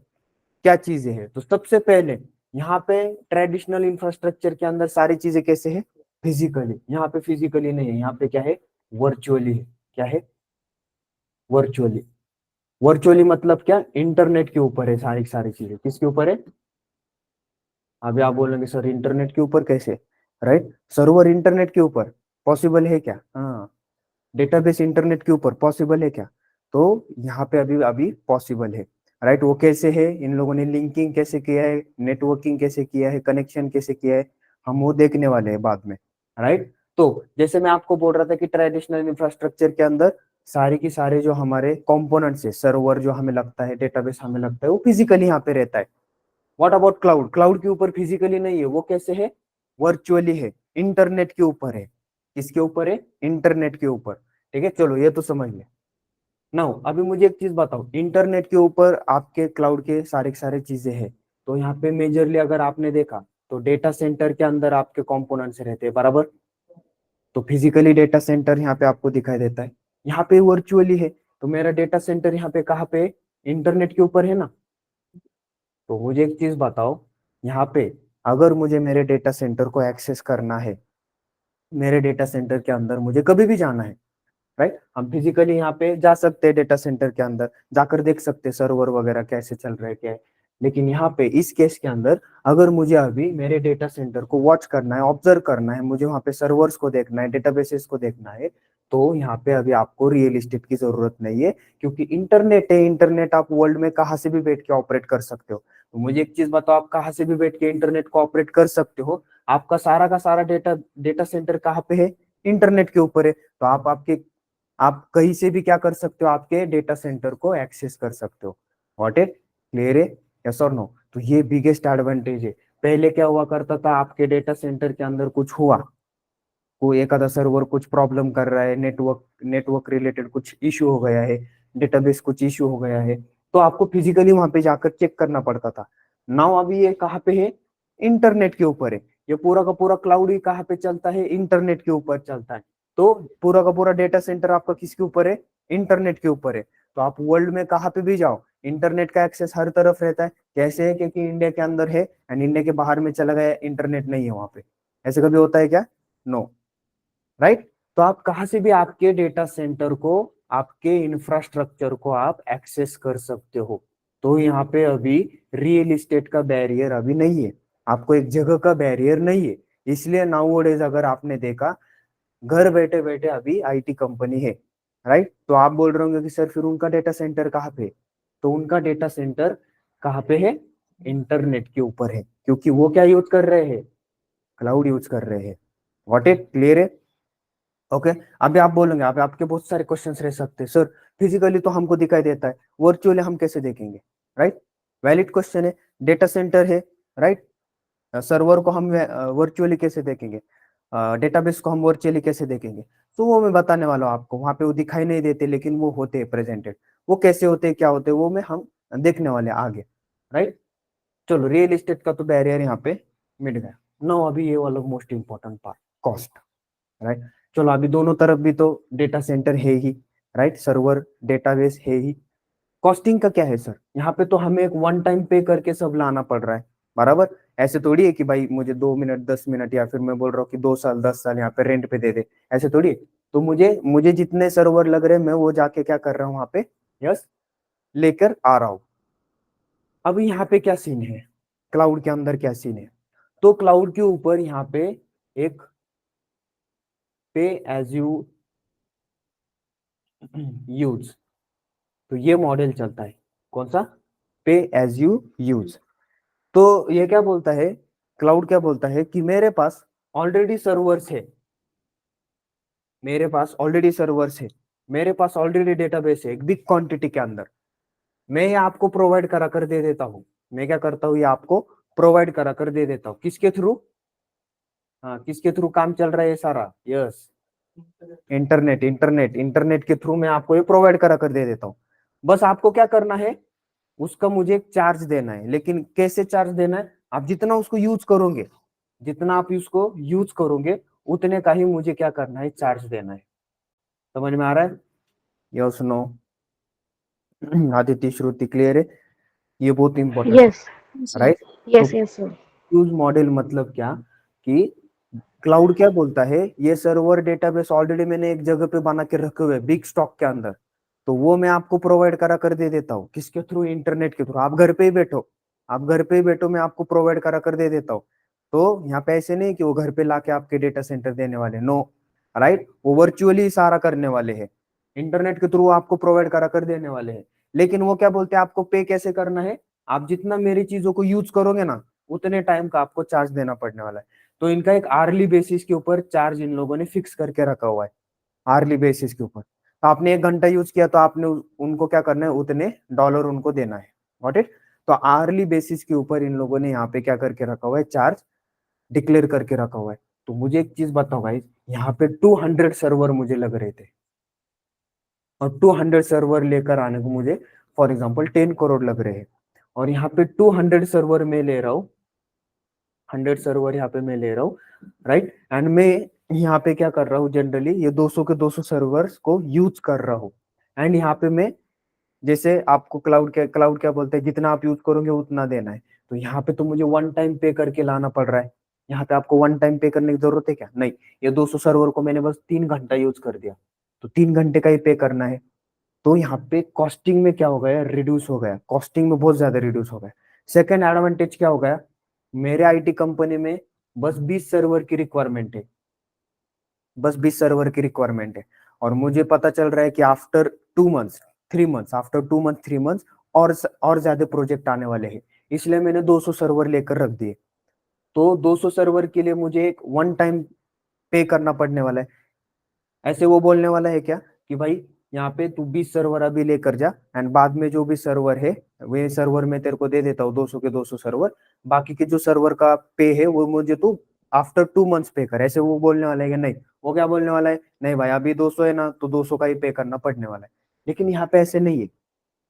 क्या चीजें हैं, तो सबसे पहले यहाँ पे ट्रेडिशनल इंफ्रास्ट्रक्चर के अंदर सारी चीजें कैसे है, फिजिकली। यहाँ पे फिजिकली नहीं है, यहाँ पे क्या है, वर्चुअली है। क्या है, वर्चुअली। वर्चुअली मतलब क्या, इंटरनेट के ऊपर है सारी सारी चीजें। किसके ऊपर है, अभी आप बोलेंगे सर इंटरनेट के ऊपर कैसे, राइट। सर्वर इंटरनेट के ऊपर पॉसिबल है क्या, हाँ। डेटाबेस इंटरनेट के ऊपर पॉसिबल है क्या, तो यहाँ पे अभी अभी पॉसिबल है, राइट। वो कैसे है, इन लोगों ने लिंकिंग कैसे किया है, नेटवर्किंग कैसे किया है, कनेक्शन कैसे किया है, हम वो देखने वाले हैं बाद में, राइट। तो जैसे मैं आपको बोल रहा था कि ट्रेडिशनल इंफ्रास्ट्रक्चर के अंदर सारे की सारे जो हमारे कंपोनेंट्स है, सर्वर जो हमें लगता है, डेटाबेस हमें लगता है, वो फिजिकली यहाँ पे रहता है। व्हाट अबाउट क्लाउड, क्लाउड के ऊपर फिजिकली नहीं है, वो कैसे है, वर्चुअली है, इंटरनेट के ऊपर है। किसके ऊपर है, इंटरनेट के ऊपर, ठीक है। चलो ये तो समझ ले। नाउ अभी मुझे एक चीज बताओ, इंटरनेट के ऊपर आपके क्लाउड के सारे सारे चीजें हैं, तो यहाँ पे मेजरली अगर आपने देखा तो डेटा सेंटर के अंदर आपके कंपोनेंट्स रहते हैं, बराबर। तो फिजिकली डेटा सेंटर यहाँ पे आपको दिखाई देता है, यहाँ पे वर्चुअली है। तो मेरा डेटा सेंटर यहाँ पे कहाँ पे, इंटरनेट के ऊपर है ना। तो मुझे एक चीज बताओ, यहाँ पे अगर मुझे मेरे डेटा सेंटर को एक्सेस करना है, मेरे डेटा सेंटर के अंदर मुझे कभी भी जाना है, राइट। हम फिजिकली यहाँ पे जा सकते हैं, डेटा सेंटर के अंदर जाकर देख सकते हैं सर्वर वगैरह कैसे चल रहा है क्या है। लेकिन यहाँ पे इस केस के अंदर अगर मुझे अभी मेरे डेटा सेंटर को वॉच करना है, ऑब्जर्व करना है, मुझे वहाँ पे सर्वर्स को देखना है, डेटाबेसेस को देखना है, तो यहाँ पे अभी आपको रियल एस्टेट की जरूरत नहीं है, क्योंकि इंटरनेट है। इंटरनेट आप वर्ल्ड में कहाँ से भी बैठ के ऑपरेट कर सकते हो। तो मुझे एक चीज बताओ, आप कहाँ से भी बैठ के इंटरनेट को ऑपरेट कर सकते हो, आपका सारा का सारा डेटा डेटा सेंटर कहाँ पे है, इंटरनेट के ऊपर है। तो आप कहीं से भी क्या कर सकते हो, आपके डेटा सेंटर को एक्सेस कर सकते हो। व्हाट इट क्लियर है, यस और नो। तो ये बिगेस्ट एडवांटेज है। पहले क्या हुआ करता था, आपके डेटा सेंटर के अंदर कुछ हुआ, कोई एक आधा सर्वर कुछ प्रॉब्लम कर रहा है, नेटवर्क नेटवर्क रिलेटेड कुछ इश्यू हो गया है, डेटाबेस कुछ इश्यू हो गया है, तो आपको फिजिकली वहां पे जाकर चेक करना पड़ता था। नाउ अभी ये कहाँ पे है, इंटरनेट के ऊपर है। ये पूरा का पूरा क्लाउड ही कहाँ पे चलता है, इंटरनेट के ऊपर चलता है। तो पूरा का पूरा डेटा सेंटर आपका किसके ऊपर है, इंटरनेट के ऊपर है। तो आप वर्ल्ड में कहाँ पे भी जाओ, इंटरनेट का एक्सेस हर तरफ रहता है। कैसे है, क्योंकि इंडिया के अंदर है एंड इंडिया के बाहर में चला गया, इंटरनेट नहीं है वहां पे। ऐसे कभी होता है क्या, नो, राइट। तो आप कहां से भी आपके डेटा सेंटर को, आपके इंफ्रास्ट्रक्चर को आप एक्सेस कर सकते हो। तो यहाँ पे अभी रियल एस्टेट का बैरियर अभी नहीं है, आपको एक जगह का बैरियर नहीं है। इसलिए नाउ डेज अगर आपने देखा, घर बैठे बैठे अभी आईटी कंपनी है, राइट। तो आप बोल रहे होंगे कि सर फिर उनका डेटा सेंटर कहाँ पे, तो उनका डेटा सेंटर कहाँ पे है, इंटरनेट के ऊपर है, क्योंकि वो क्या यूज कर रहे हैं, क्लाउड यूज कर रहे हैं। व्हाट इट क्लियर है? ओके। अभी आप बोलेंगे, अभी आपके बहुत सारे क्वेश्चंस रह सकते हैं, सर फिजिकली तो हमको दिखाई देता है, वर्चुअली हम कैसे देखेंगे, राइट। वैलिड क्वेश्चन है। डेटा सेंटर है, राइट। सर्वर को हम वर्चुअली कैसे देखेंगे, डेटाबेस को हम वर्चुअली कैसे देखेंगे, तो वो मैं बताने वाला हूँ आपको। वहां पे वो दिखाई नहीं देते लेकिन वो होते हैं प्रेजेंटेड। वो कैसे होते हैं, क्या होते हैं, वो मैं हम देखने वाले हैं आगे, राइट। चलो, रियल एस्टेट का तो बैरियर यहाँ पे मिट गया। नो, अभी ये वाला most important part, cost, right. चलो, अभी दोनों तरफ भी तो डेटा सेंटर है ही, राइट, सर्वर डेटाबेस है ही। कॉस्टिंग का क्या है सर, यहाँ पे तो हमें एक वन टाइम पे करके सब लाना पड़ रहा है, बराबर। ऐसे थोड़ी है कि भाई मुझे 2 मिनट 10 मिनट या फिर मैं बोल रहा हूँ कि 2 साल 10 साल यहाँ पे रेंट पे दे दे, ऐसे थोड़ी है। तो मुझे मुझे जितने सर्वर लग रहे हैं मैं वो जाके क्या कर रहा हूँ वहां पे, यस, लेकर आ रहा हूँ। अब यहाँ पे क्या सीन है, क्लाउड के अंदर क्या सीन है, तो क्लाउड के ऊपर यहाँ पे एक पे एज यू यूज, तो ये मॉडल चलता है। कौन सा, पे एज यू यूज। तो ये क्या बोलता है, क्लाउड क्या बोलता है कि मेरे पास ऑलरेडी सर्वर्स है, मेरे पास ऑलरेडी सर्वर्स है, मेरे पास ऑलरेडी डेटाबेस है एक बिग क्वांटिटी के अंदर, मैं ये आपको प्रोवाइड करा कर दे देता हूँ। मैं क्या करता हूँ, ये आपको प्रोवाइड करा कर दे देता हूँ, किसके थ्रू, हाँ, किसके थ्रू काम चल रहा है ये सारा, यस, इंटरनेट, इंटरनेट के थ्रू मैं आपको ये प्रोवाइड करा कर दे देता हूँ। बस आपको क्या करना है, उसका मुझे एक चार्ज देना है। लेकिन कैसे चार्ज देना है, आप जितना उसको यूज करोगे, जितना आप उसको यूज करोगे उतने का ही मुझे क्या करना है, चार्ज देना है। समझ में आ रहा है, यस नो? आदित्य, श्रुति, क्लियर है? ये बहुत इंपॉर्टेंट है, Yes. राइट। तो Yes, yes, sir. Use model मतलब क्या, कि क्लाउड क्या बोलता है, ये सर्वर डेटाबेस ऑलरेडी मैंने एक जगह पे बना के रखे हुए बिग स्टॉक के अंदर, तो वो मैं आपको प्रोवाइड करा कर दे देता हूँ, किसके थ्रू, इंटरनेट के थ्रू। आप घर पे ही बैठो, आप घर पे ही बैठो, मैं आपको प्रोवाइड करा कर दे देता हूँ। तो यहाँ पे ऐसे नहीं कि वो घर पे लाके आपके डेटा सेंटर देने वाले, नो, राइट। वो वर्चुअली सारा करने वाले हैं, इंटरनेट के थ्रू आपको प्रोवाइड करा कर देने वाले हैं। लेकिन वो क्या बोलते हैं, आपको पे कैसे करना है, आप जितना मेरी चीजों को यूज करोगे ना उतने टाइम का आपको चार्ज देना पड़ने वाला है। तो इनका एक आर्ली बेसिस के ऊपर चार्ज इन लोगों ने फिक्स करके रखा हुआ है, आर्ली बेसिस के ऊपर। तो आपने 1 घंटा यूज किया तो आपने उनको क्या करना है, उतने डॉलर उनको देना है, गॉट इट। तो आर्ली बेसिस के ऊपर इन लोगों ने यहाँ पे क्या करके रखा हुआ है, चार्ज डिक्लेयर करके रखा हुआ है। तो मुझे एक चीज बताओ भाई, यहाँ पे 200 सर्वर मुझे लग रहे थे, और 200 सर्वर लेकर आने को मुझे फॉर एग्जाम्पल 10 करोड़ लग रहे हैं, और यहाँ पे 200 सर्वर में ले रहा हूँ, 100 सर्वर यहाँ पे मैं ले रहा हूँ, राइट। एंड मैं यहाँ पे क्या कर रहा हूँ, जनरली ये 200 के 200 सर्वर्स को यूज कर रहा हूँ। एंड यहाँ पे मैं, जैसे आपको क्लाउड क्या बोलते हैं, जितना आप यूज करोगे उतना देना है। तो यहाँ पे तो मुझे वन टाइम पे करके लाना पड़ रहा है। यहाँ पे आपको वन टाइम पे करने की जरूरत है क्या, नहीं। ये 200 सर्वर को मैंने बस 3 घंटा यूज कर दिया, तो 3 घंटे का ही पे करना है। तो यहाँ पे कॉस्टिंग में क्या हो गया, रिड्यूस हो गया, कॉस्टिंग में बहुत ज्यादा रिड्यूस हो गया। सेकेंड एडवांटेज क्या हो गया, मेरे आईटी कंपनी में बस 20 सर्वर की रिक्वायरमेंट है, बस 20 सर्वर की रिक्वायरमेंट है। और मुझे पता चल रहा है कि after 2 months 3 months, after 2 month 3 months और ज्यादा प्रोजेक्ट आने वाले हैं, इसलिए मैंने 200 सर्वर लेकर रख दिए। तो 200 सर्वर के लिए मुझे एक वन टाइम पे करना पड़ने वाला है। ऐसे वो बोलने वाला है क्या कि भाई यहाँ पे तू 20 सर्वर अभी लेकर जा, एंड बाद में जो भी सर्वर है वे सर्वर में तेरे को दे देता हूँ 200 के 200 सर्वर, बाकी के जो सर्वर का पे है वो मुझे तू आफ्टर 2 मंथ्स पे कर, ऐसे वो बोलने वाला है कि नहीं। वो क्या बोलने वाला है, नहीं भाई अभी 200 है ना तो 200 का ही पे करना पड़ने वाला है। लेकिन यहाँ पे ऐसे नहीं है,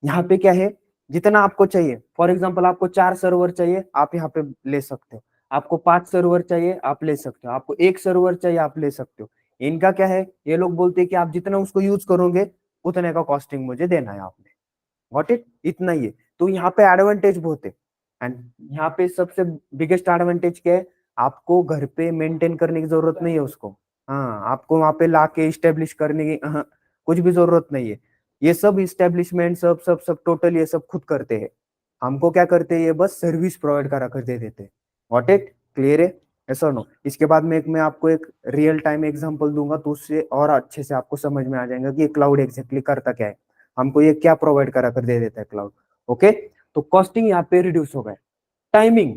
यहाँ पे क्या है, जितना आपको चाहिए, फॉर एग्जाम्पल आपको 4 सर्वर चाहिए आप यहाँ पे ले सकते हो, आपको 5 सर्वर चाहिए आप ले सकते हो, आपको 1 सर्वर चाहिए आप ले सकते हो। इनका क्या है, ये लोग बोलते हैं कि आप जितना उसको यूज करोगे उतने का कॉस्टिंग मुझे देना है आपने, गॉट इट, इतना ही है। तो यहाँ पे एडवांटेज बहुत है। एंड यहाँ पे सबसे बिगेस्ट एडवांटेज क्या है, आपको घर पे मेंटेन करने की जरूरत नहीं है उसको, हाँ, आपको वहां पे लाके स्टेब्लिश करने की कुछ भी जरूरत नहीं है। ये सब इस्टेब्लिशमेंट सब सब सब टोटल ये सब खुद करते हैं। हमको क्या करते हैं, ये बस सर्विस प्रोवाइड करा कर दे देते हैं, गॉट इट, क्लियर है? ऐसा नो। इसके बाद में मैं आपको एक रियल टाइम एग्जांपल दूंगा तो उससे और अच्छे से आपको समझ में आ जाएगा कि ये क्लाउड एग्जैक्टली करता क्या है, हमको ये क्या प्रोवाइड करा कर दे देता है क्लाउड। ओके, तो कॉस्टिंग यहाँ पे रिड्यूस हो गया। Timing,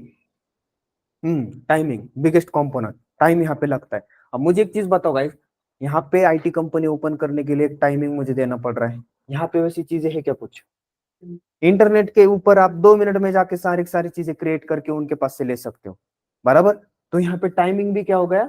timing biggest component, time यहाँ पे लगता है। अब मुझे एक चीज बताओ गाइस, यहाँ पे आईटी कंपनी ओपन करने के लिए एक टाइमिंग मुझे देना पड़ रहा है, यहाँ पे वैसी चीजें है क्या कुछ? इंटरनेट के ऊपर आप 2 मिनट में जाके सारी सारी चीजें क्रिएट करके उनके पास से ले सकते हो, बराबर। तो यहाँ पे टाइमिंग भी क्या हो गया,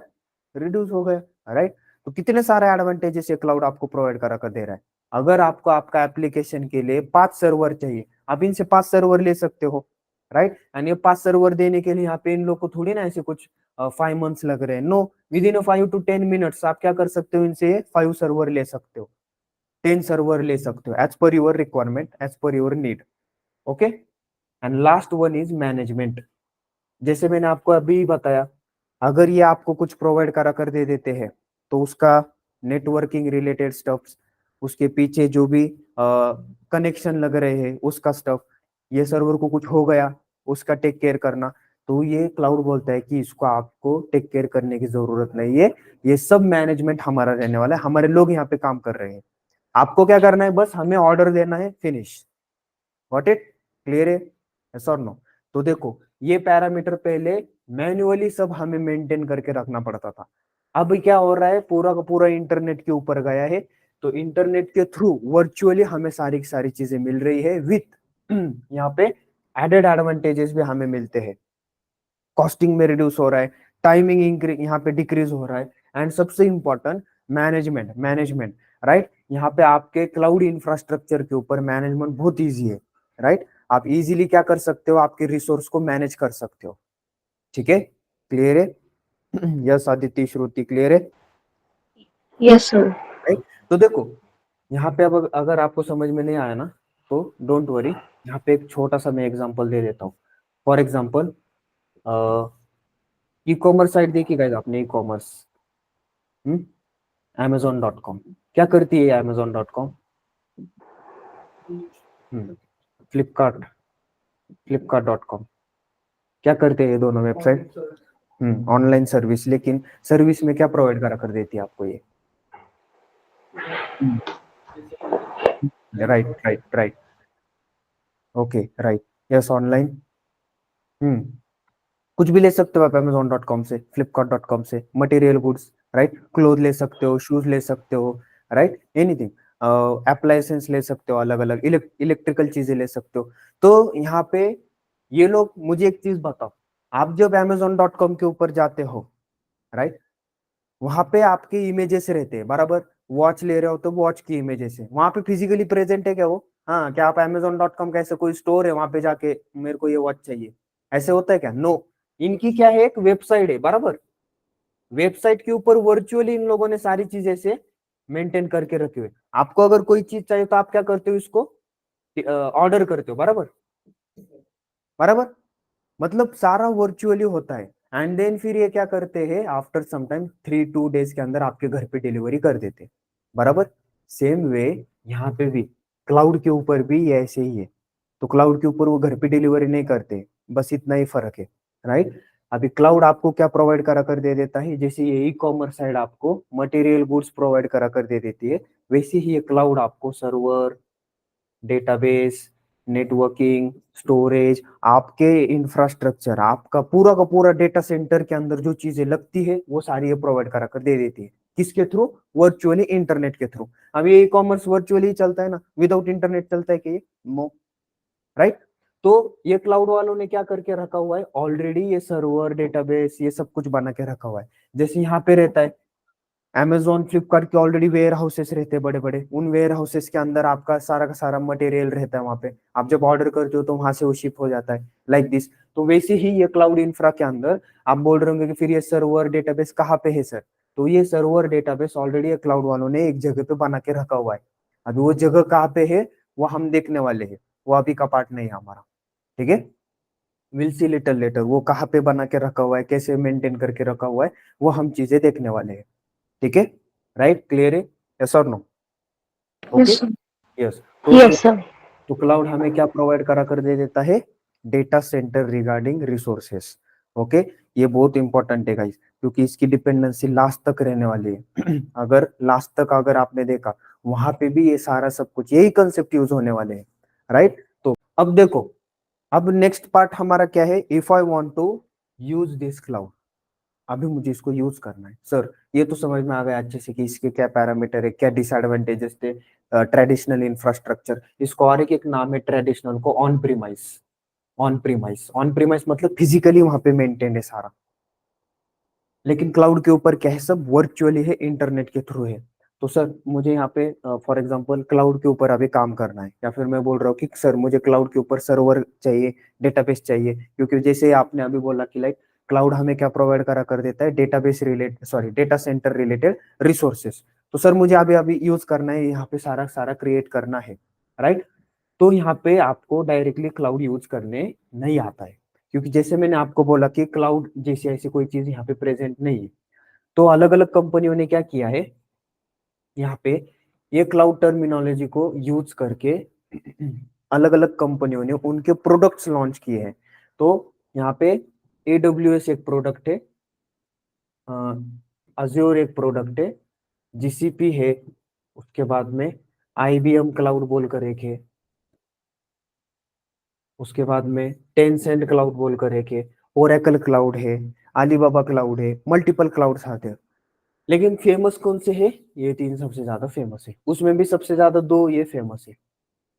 रिड्यूस हो गया, राइट। तो कितने सारे एडवांटेजेस ये क्लाउड आपको प्रोवाइड करा कर दे रहा है। अगर आपको आपका एप्लीकेशन के लिए 5 सर्वर चाहिए, आप इनसे 5 सर्वर ले सकते हो, राइट। एंड ये 5 सर्वर देने के लिए यहाँ पे इन लोग को थोड़ी ना ऐसे कुछ 5 मंथ्स लग रहे हैं, no, within 5 to 10 minutes आप क्या कर सकते हो, इनसे 5 सर्वर ले सकते हो, 10 सर्वर ले सकते हो, as per your requirement, as per your need. Okay, and last one is management. जैसे मैंने आपको अभी बताया, अगर ये आपको कुछ प्रोवाइड करा कर दे देते हैं तो उसका नेटवर्किंग रिलेटेड स्टफ्स, उसके पीछे जो भी कनेक्शन लग रहे हैं उसका स्टफ, ये सर्वर को कुछ हो गया उसका टेक केयर करना, तो ये क्लाउड बोलता है कि इसको आपको टेक केयर करने की जरूरत नहीं है, ये सब मैनेजमेंट हमारा रहने वाला है, हमारे लोग यहाँ पे काम कर रहे हैं, आपको क्या करना है, बस हमें ऑर्डर देना है, फिनिश। Got it? क्लियर है? यस और नो? तो देखो, ये पैरामीटर पहले मैन्युअली सब हमें मेंटेन करके रखना पड़ता था, अब क्या हो रहा है, पूरा का पूरा इंटरनेट के ऊपर गया है, तो इंटरनेट के थ्रू वर्चुअली हमें सारी की सारी चीजें मिल रही है, विथ यहाँ पे एडेड एडवांटेजेस भी हमें मिलते हैं, कॉस्टिंग में रिड्यूस हो रहा है, टाइमिंग इंक्रीज यहाँ पे डिक्रीज हो रहा है, एंड सबसे इंपॉर्टेंट मैनेजमेंट, मैनेजमेंट, राइट। यहाँ पे आपके क्लाउड इंफ्रास्ट्रक्चर के ऊपर मैनेजमेंट बहुत इजी है, राइट। आप इजीली क्या कर सकते हो, आपके रिसोर्स को मैनेज कर सकते हो, ठीक है। क्लियर है? यस आदित्य, श्रुति, क्लियर है? Yes, sir. राइट। तो देखो, यहाँ पे अब अगर आपको समझ में नहीं आया ना तो डोंट वरी, यहाँ पे एक छोटा सा मैं एग्जांपल दे देता हूँ। For example, e commerce site देखी गाइस आपने, ई कॉमर्स, Amazon.com, क्या करती है Amazon.com? फ्लिपकार्ट, फ्लिपकार्ट.com, क्या करते हैं ये दोनों वेबसाइट? ऑनलाइन सर्विस, लेकिन सर्विस में क्या प्रोवाइड करा कर देती है आपको ये? Right right right, okay right, yes, online, कुछ भी ले सकते हो आप Amazon.com से, Flipkart.com से, मटेरियल गुड्स, राइट, क्लोथ ले सकते हो, शूज ले सकते हो, राइट, एनीथिंग, एप्लायंसेस ले सकते हो, अलग अलग इलेक्ट्रिकल चीजें ले सकते हो। तो यहाँ पे ये लोग, मुझे एक चीज बताओ, आप जब Amazon.com के ऊपर जाते हो, राइट, वहां पे आपके इमेजेस रहते हैं, बराबर, वॉच ले रहे हो तो वॉच की इमेजेस है, वहां पे फिजिकली प्रेजेंट है क्या वो? हाँ, क्या आप Amazon.com का ऐसे कोई स्टोर है वहां पे जाके मेरे को ये वॉच चाहिए, ऐसे होता है क्या? नो, इनकी क्या है, एक वेबसाइट है, बराबर, वेबसाइट के ऊपर वर्चुअली इन लोगों ने सारी चीजें से मेंटेन करके रखे हुए, आपको अगर कोई चीज चाहिए तो आप क्या करते हो, इसको ऑर्डर करते हो, बराबर, बराबर, मतलब सारा वर्चुअली होता है, एंड देन फिर ये क्या करते हैं, आफ्टर सम टाइम 3-2 डेज के अंदर आपके घर पे डिलीवरी कर देते हैं, बराबर। सेम वे यहाँ पे भी क्लाउड के ऊपर भी ये ऐसे ही है, तो क्लाउड के ऊपर वो घर पे डिलीवरी नहीं करते, बस इतना ही फर्क है, राइट। अभी क्लाउड आपको क्या प्रोवाइड करा कर दे देता है, जैसे ये ई कॉमर्स साइड आपको मटेरियल गुड्स प्रोवाइड करा कर दे देती है, वैसे ही ये क्लाउड आपको सर्वर, डेटाबेस, नेटवर्किंग, स्टोरेज, आपके इंफ्रास्ट्रक्चर, आपका पूरा का पूरा डेटा सेंटर के अंदर जो चीजें लगती है वो सारी ये प्रोवाइड करा कर दे देती है, किसके थ्रू? वर्चुअली, इंटरनेट के थ्रू। अब ये ई कॉमर्स वर्चुअली चलता है ना, विदाउट इंटरनेट चलता है कि? No, right. तो ये क्लाउड वालों ने क्या करके रखा हुआ है, ऑलरेडी ये सर्वर, डेटाबेस, ये सब कुछ बना के रखा हुआ है, जैसे यहाँ पे रहता है Amazon, फ्लिपकार्ट के ऑलरेडी वेयर हाउसेस रहते हैं बड़े बड़े, उन वेयर हाउसेस के अंदर आपका सारा का सारा मटेरियल रहता है, वहां पे आप जब ऑर्डर करते हो तो वहां से वो शिप हो जाता है, लाइक दिस। तो वैसे ही ये क्लाउड इंफ्रा के अंदर आप बोल रहे होंगे कि फिर ये सर्वर डेटाबेस कहाँ पे है सर, तो ये सर्वर डेटाबेस ऑलरेडी क्लाउड वालों ने एक जगह पे बना के रखा हुआ है, अभी वो जगह कहाँ पे है वो हम देखने वाले हैं, वो अभी का पार्ट नहीं है हमारा, ठीक है। विल सी लिटिल लेटर, वो कहाँ पे बना के रखा हुआ है, कैसे मेंटेन करके रखा हुआ है, वो हम चीजें देखने वाले हैं, ठीक है, राइट, क्लियर है? यस और no? Okay, Yes, sir. Yes. Yes, sir. तो क्लाउड हमें क्या प्रोवाइड करा कर दे देता है, data centre regarding resources, okay. ये बहुत इंपॉर्टेंट है गाइस, क्योंकि इसकी डिपेंडेंसी लास्ट तक रहने वाली है। अगर लास्ट तक अगर आपने देखा, वहां पे भी ये सारा सब कुछ यही कंसेप्ट यूज होने वाले हैं, राइट। तो अब देखो, अब नेक्स्ट पार्ट हमारा क्या है, if I want to use this cloud, अभी मुझे इसको यूज करना है सर। ये तो समझ में आ गया अच्छे से कि इसके क्या पैरामीटर है, क्या डिसएडवांटेजेस थे ट्रेडिशनल इंफ्रास्ट्रक्चर, इसको और एक नाम है ट्रेडिशनल को ऑन प्रीमाइस। ऑन प्रीमाइस मतलब फिजिकली वहां पे मेंटेन है सारा, लेकिन क्लाउड के ऊपर क्या है, सब वर्चुअली है, इंटरनेट के थ्रू है। तो सर मुझे यहाँ पे फॉर एग्जांपल क्लाउड के ऊपर अभी काम करना है, या फिर मैं बोल रहा हूँ कि सर मुझे क्लाउड के ऊपर सर्वर चाहिए, डेटाबेस चाहिए, क्योंकि जैसे आपने अभी बोला कि लाइक क्लाउड हमें क्या प्रोवाइड करा कर देता है, database related, sorry data centre related resources. तो सर मुझे अभी अभी यूज करना है, यहाँ पे सारा सारा क्रिएट करना है, राइट। तो यहाँ पे आपको डायरेक्टली क्लाउड यूज करने नहीं आता है, क्योंकि जैसे मैंने आपको बोला कि क्लाउड जैसी ऐसी कोई चीज यहाँ पे प्रेजेंट नहीं है। तो अलग अलग कंपनियों ने क्या किया है, यहाँ पे ये क्लाउड टर्मिनोलॉजी को यूज करके अलग अलग कंपनियों ने उनके प्रोडक्ट्स लॉन्च किए हैं। तो यहाँ पे AWS एक प्रोडक्ट है, अज्योर एक प्रोडक्ट है, GCP है, उसके बाद में IBM क्लाउड बोलकर एक है, उसके बाद में टेंसेंट क्लाउड बोलकर एक है, ओरेकल क्लाउड है, अलीबाबा क्लाउड है, मल्टीपल क्लाउड्स आते हैं। लेकिन फेमस कौन से है, ये तीन सबसे ज्यादा फेमस है, उसमें भी सबसे ज्यादा दो ये फेमस है,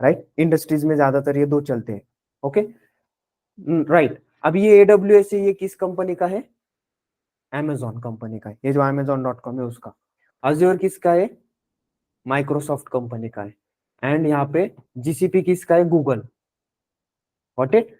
राइट। इंडस्ट्रीज में ज्यादातर ये दो चलते हैं, ओके, राइट। अब ये AWS है, ये किस कंपनी का है, Amazon कंपनी का है, ये जो Amazon.com है उसका। अज्योर किसका है, माइक्रोसॉफ्ट कंपनी का है। एंड यहाँ पे GCP किसका है, गूगल। Got it.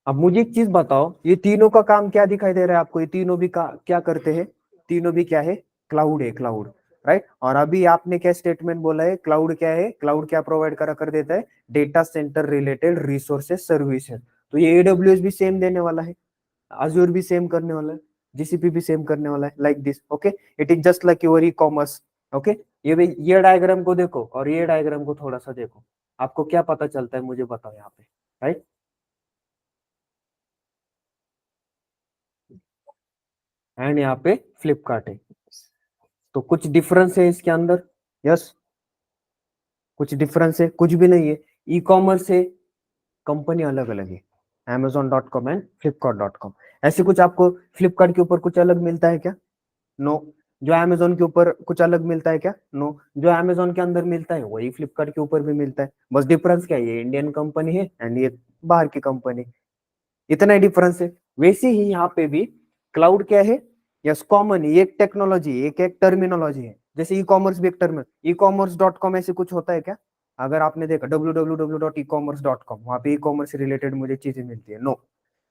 अब मुझे एक चीज बताओ, ये तीनों का काम क्या दिखाई दे रहा है आपको, ये तीनों भी क्या करते हैं, तीनों भी क्या है, क्लाउड है, क्लाउड, राइट। और अभी आपने क्या स्टेटमेंट बोला है, क्लाउड क्या है, क्लाउड क्या प्रोवाइड करा कर देता है, data centre related resources services. तो ये AWS भी सेम देने वाला है, अज्योर भी सेम करने वाला है, GCP भी सेम करने वाला है, like this, okay. It is just like your e-commerce, okay. ये डायग्राम को देखो और ये डायग्राम को थोड़ा सा देखो, आपको क्या पता चलता है मुझे बताओ यहाँ पे, राइट। एंड यहाँ पे फ्लिपकार्ट है। तो कुछ डिफरेंस है इसके अंदर, यस, कुछ डिफरेंस है, कुछ भी नहीं है। ई कॉमर्स है, कंपनी अलग अलग है, Amazon.com एंड Flipkart.com। ऐसे कुछ आपको फ्लिपकार्ट के ऊपर कुछ अलग मिलता है क्या, नो। जो Amazon के ऊपर कुछ अलग मिलता है क्या, नो। जो Amazon के अंदर मिलता है वही फ्लिपकार्ट के ऊपर भी मिलता है, बस डिफरेंस क्या है, ये इंडियन कंपनी है एंड ये बाहर की कंपनी, इतना ही डिफरेंस है। वैसे ही यहाँ पे भी क्लाउड क्या है, यस कॉमन, ये एक टेक्नोलॉजी, एक एक टर्मिनोलॉजी है, जैसे ई कॉमर्स भी एक टर्म, E-commerce.com ऐसे कुछ होता है क्या, अगर आपने देखा www.ecommerce.com, वहां पे ई कॉमर्स से रिलेटेड मुझे चीजें मिलती है, नो।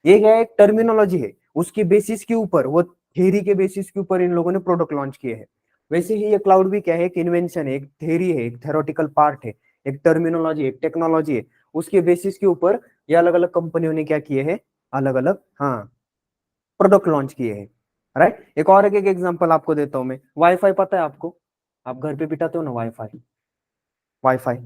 ये क्या है, एक टर्मिनोलॉजी है, उसकी बेसिस के ऊपर, वो थेरी के बेसिस के ऊपर इन लोगों ने प्रोडक्ट लॉन्च किए हैं। वैसे ही ये क्लाउड भी क्या है, एक इन्वेंशन है, एक थेरी है, एक थेरोटिकल पार्ट है, एक टर्मिनोलॉजी, एक टेक्नोलॉजी है, उसके बेसिस के ऊपर ये अलग अलग कंपनियों ने क्या किए हैं, अलग अलग, हाँ, प्रोडक्ट लॉन्च किए हैं, राइट। एक एग्जांपल आपको देता हूं मैं, वाईफाई पता है आपको, आप घर पे बिठाते हो ना वाईफाई, वाईफाई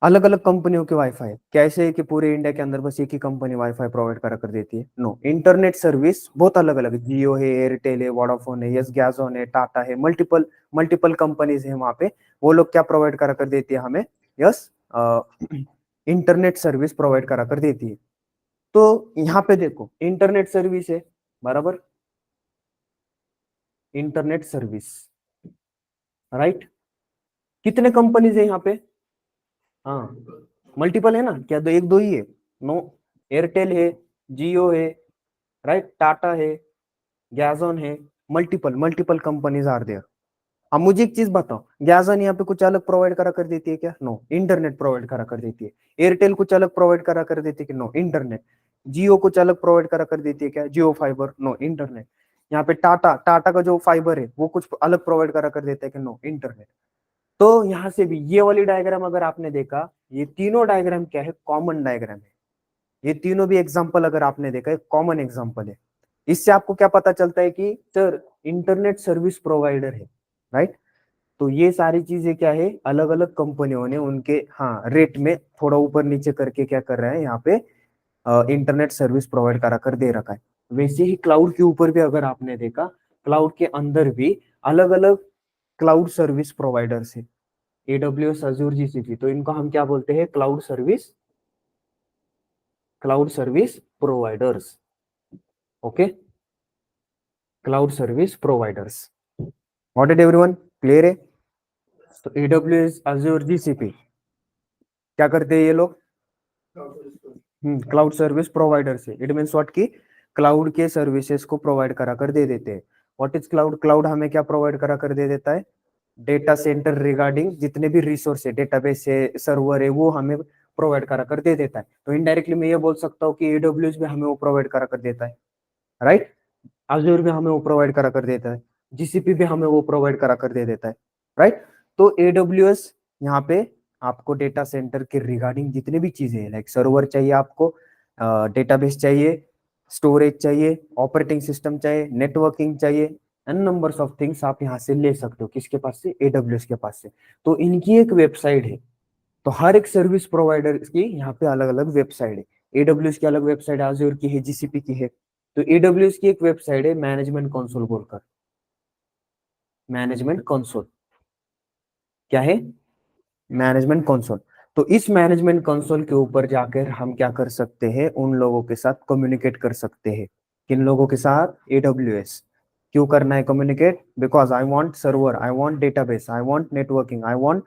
अलग अलग कंपनियों के वाईफाई, कैसे है कि पूरे इंडिया के अंदर बस एक ही कंपनी वाईफाई प्रोवाइड करा कर देती है, नो। इंटरनेट सर्विस बहुत अलग अलग है, जियो है, एयरटेल है, वोडाफोन है, यस गैज़ोन है, टाटा है, मल्टीपल मल्टीपल कंपनीज है वहां पे। वो लोग क्या प्रोवाइड करा कर देती है हमें, यस इंटरनेट सर्विस प्रोवाइड करा कर देती है। तो यहाँ पे देखो इंटरनेट सर्विस है, बराबर, इंटरनेट सर्विस, राइट। कितने कंपनीज है यहाँ पे, हाँ, मल्टीपल है ना, क्या दो एक दो ही है, नो। एयरटेल है, जियो है, राइट, टाटा है, गैज़ोन है, multiple multiple companies are there. अब मुझे एक चीज बताओ, गैज़ोन यहाँ पे कुछ अलग प्रोवाइड करा कर देती है क्या, नो, इंटरनेट प्रोवाइड करा कर देती है। एयरटेल कुछ अलग प्रोवाइड करा कर देती है कि, नो, इंटरनेट। जियो कुछ अलग प्रोवाइड करा कर देती है क्या, जियो फाइबर, नो, इंटरनेट। यहाँ पे टाटा टाटा का जो फाइबर है वो कुछ अलग प्रोवाइड करा कर देता है कि, नो, इंटरनेट। तो यहाँ से भी ये वाली डायग्राम अगर आपने देखा, ये तीनों डायग्राम क्या है, कॉमन डायग्राम है। ये तीनों भी एग्जांपल अगर आपने देखा, एक कॉमन एग्जांपल है। इससे आपको क्या पता चलता है कि सर इंटरनेट सर्विस प्रोवाइडर है, राइट। तो ये सारी चीजें क्या है, अलग अलग कंपनियों ने उनके, हाँ, रेट में थोड़ा ऊपर नीचे करके क्या कर रहे हैं यहाँ पे इंटरनेट सर्विस प्रोवाइड करा कर दे रखा है। वैसे ही क्लाउड के ऊपर भी अगर आपने देखा, क्लाउड के अंदर भी अलग अलग क्लाउड सर्विस प्रोवाइडर्स है, AWS, अजूर, GCP, तो इनको हम क्या बोलते हैं, cloud service providers. Okay, cloud service providers. What it everyone, clear है? तो AWS, अजूर, GCP क्या करते हैं ये लोग? क्लाउड सर्विस प्रोवाइडर से, इट मीन्स व्हाट की क्लाउड के सर्विसेज को प्रोवाइड करा कर दे देते हैं। What is cloud? क्लाउड हमें क्या प्रोवाइड करा कर दे देता है? डेटा सेंटर रिगार्डिंग जितने भी रिसोर्स है, डेटाबेस है, सर्वर है, वो हमें प्रोवाइड करा कर दे देता है। तो इनडायरेक्टली मैं ये बोल सकता हूँ कि AWS भी हमें वो प्रोवाइड करा कर देता है, राइट? अजूर भी हमें वो प्रोवाइड करा कर देता है, GCP भी हमें वो प्रोवाइड करा कर दे देता है, राइट? तो AWS यहाँ पे आपको डेटा सेंटर के रिगार्डिंग जितने भी चीजें हैं, लाइक सर्वर चाहिए आपको, डेटाबेस चाहिए, स्टोरेज चाहिए, ऑपरेटिंग सिस्टम चाहिए, नेटवर्किंग चाहिए, एन नंबर्स ऑफ थिंग्स आप यहाँ से ले सकते हो। किसके पास से? AWS के पास से। तो इनकी एक वेबसाइट है, तो हर एक सर्विस प्रोवाइडर की यहाँ पे अलग अलग वेबसाइट है। AWS की अलग वेबसाइट है, Azure की है, GCP की है। तो AWS की एक वेबसाइट है मैनेजमेंट कंसोल बोलकर, मैनेजमेंट कंसोल क्या है? Management console. तो इस मैनेजमेंट कंसोल के ऊपर जाकर हम क्या कर सकते हैं, उन लोगों के साथ कम्युनिकेट कर सकते हैं। किन लोगों के साथ? AWS। क्यों करना है communicate? Because I want server, I want database, I want networking, I want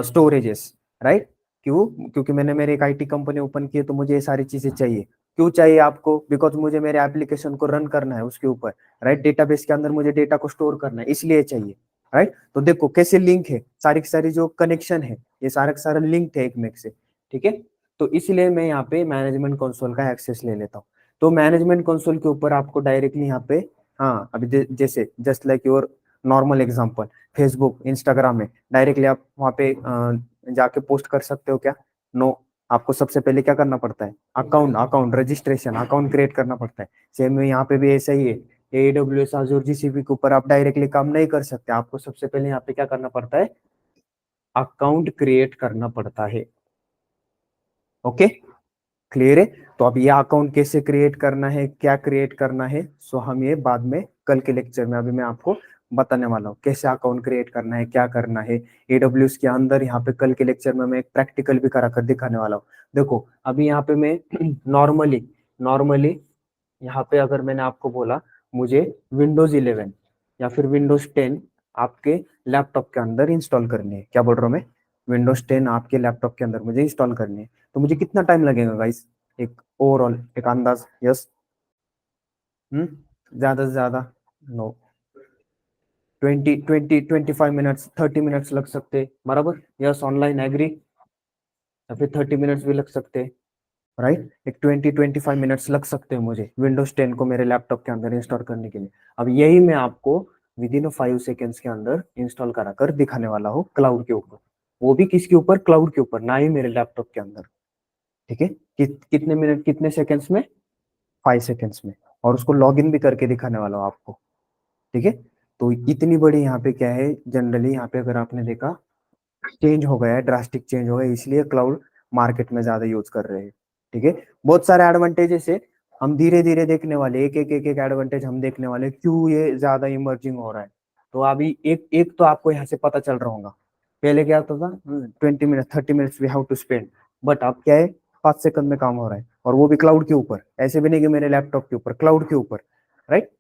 storages, right? क्यों? क्योंकि मैंने मेरी एक IT कंपनी ओपन की है, तो मुझे ये सारी चीजें चाहिए। क्यों चाहिए आपको? बिकॉज मुझे मेरे एप्लीकेशन को रन करना है उसके ऊपर, राइट? डेटाबेस के अंदर मुझे डेटा को स्टोर करना है, इसलिए चाहिए, राइट? तो देखो कैसे लिंक है, सारी की सारी जो कनेक्शन है, ये सारा का सारा लिंक है एक में से, ठीक है? तो इसलिए मैं यहाँ पे मैनेजमेंट कंसोल का एक्सेस ले लेता हूँ। तो मैनेजमेंट कंसोल के ऊपर आपको डायरेक्टली यहाँ पे, हाँ अभी जैसे just like your normal example, Facebook, Instagram में डायरेक्टली आप वहाँ पे जाके पोस्ट कर सकते हो क्या? नो, आपको सबसे पहले क्या करना पड़ता है? अकाउंट रजिस्ट्रेशन, अकाउंट क्रिएट करना पड़ता है। सेम यहाँ पे भी ऐसा ही है। AWS, Azure, GCP के ऊपर आप डायरेक्टली काम नहीं कर सकते, आपको सबसे पहले यहाँ पे क्या करना पड़ता है? अकाउंट क्रिएट करना पड़ता है। ओके, क्लियर है? तो अब ये अकाउंट कैसे क्रिएट करना है, क्या क्रिएट करना है, सो हम ये बाद में कल के लेक्चर में, अभी मैं आपको बताने वाला हूँ कैसे अकाउंट क्रिएट करना है, क्या करना है AWS के अंदर। यहाँ पे कल के लेक्चर में मैं एक प्रैक्टिकल भी करा कर दिखाने वाला हूँ। देखो अभी यहाँ पे मैं नॉर्मली यहाँ पे अगर मैंने आपको बोला मुझे विंडोज 11 या फिर विंडोज 10 आपके लैपटॉप के अंदर इंस्टॉल करनी है, क्या बोल रहा हूँ मैं? विंडोज 10 आपके लैपटॉप के अंदर मुझे इंस्टॉल करनी है, तो मुझे कितना टाइम लगेगा गाइस? एक ओवरऑल एक अंदाज, यस? ज्यादा से ज्यादा नो, 25 मिनट्स, 30 मिनट्स लग सकते, बराबर? Yes, online agri? या फिर 30 मिनट्स भी लग सकते, राइट? एक 20-25 मिनट्स लग सकते हैं मुझे विंडोज 10 को मेरे लैपटॉप के अंदर इंस्टॉल करने के लिए। अब यही मैं आपको विद इन 5 सेकेंड्स के अंदर इंस्टॉल करा कर दिखाने वाला हूँ क्लाउड के ऊपर। वो भी किसके ऊपर? क्लाउड के ऊपर, ना ही मेरे लैपटॉप के अंदर, ठीक है? कितने मिनट, कितने सेकेंड्स में? 5 सेकेंड्स में। और उसको लॉग इन भी करके दिखाने वाला हूँ आपको, ठीक है? तो इतनी बड़ी यहाँ पे क्या है, जनरली यहाँ पे अगर आपने देखा चेंज हो गया है, ड्रास्टिक चेंज हो गया है, इसलिए क्लाउड मार्केट में ज्यादा यूज कर रहे हैं, ठीक है? बहुत सारे एडवांटेजेस है, हम धीरे धीरे देखने वाले, एक एक एडवांटेज हम देखने वाले, क्यों ये ज्यादा इमर्जिंग हो रहा है। तो अभी एक एक तो आपको यहाँ से पता चल रहा होगा, पहले क्या होता था? 20 minute, 30 minutes we have to spend, but अब क्या है? 5 सेकंड में काम हो रहा है, और वो भी क्लाउड के ऊपर। ऐसे भी नहीं कि मेरे लैपटॉप के ऊपर, क्लाउड के ऊपर, राइट?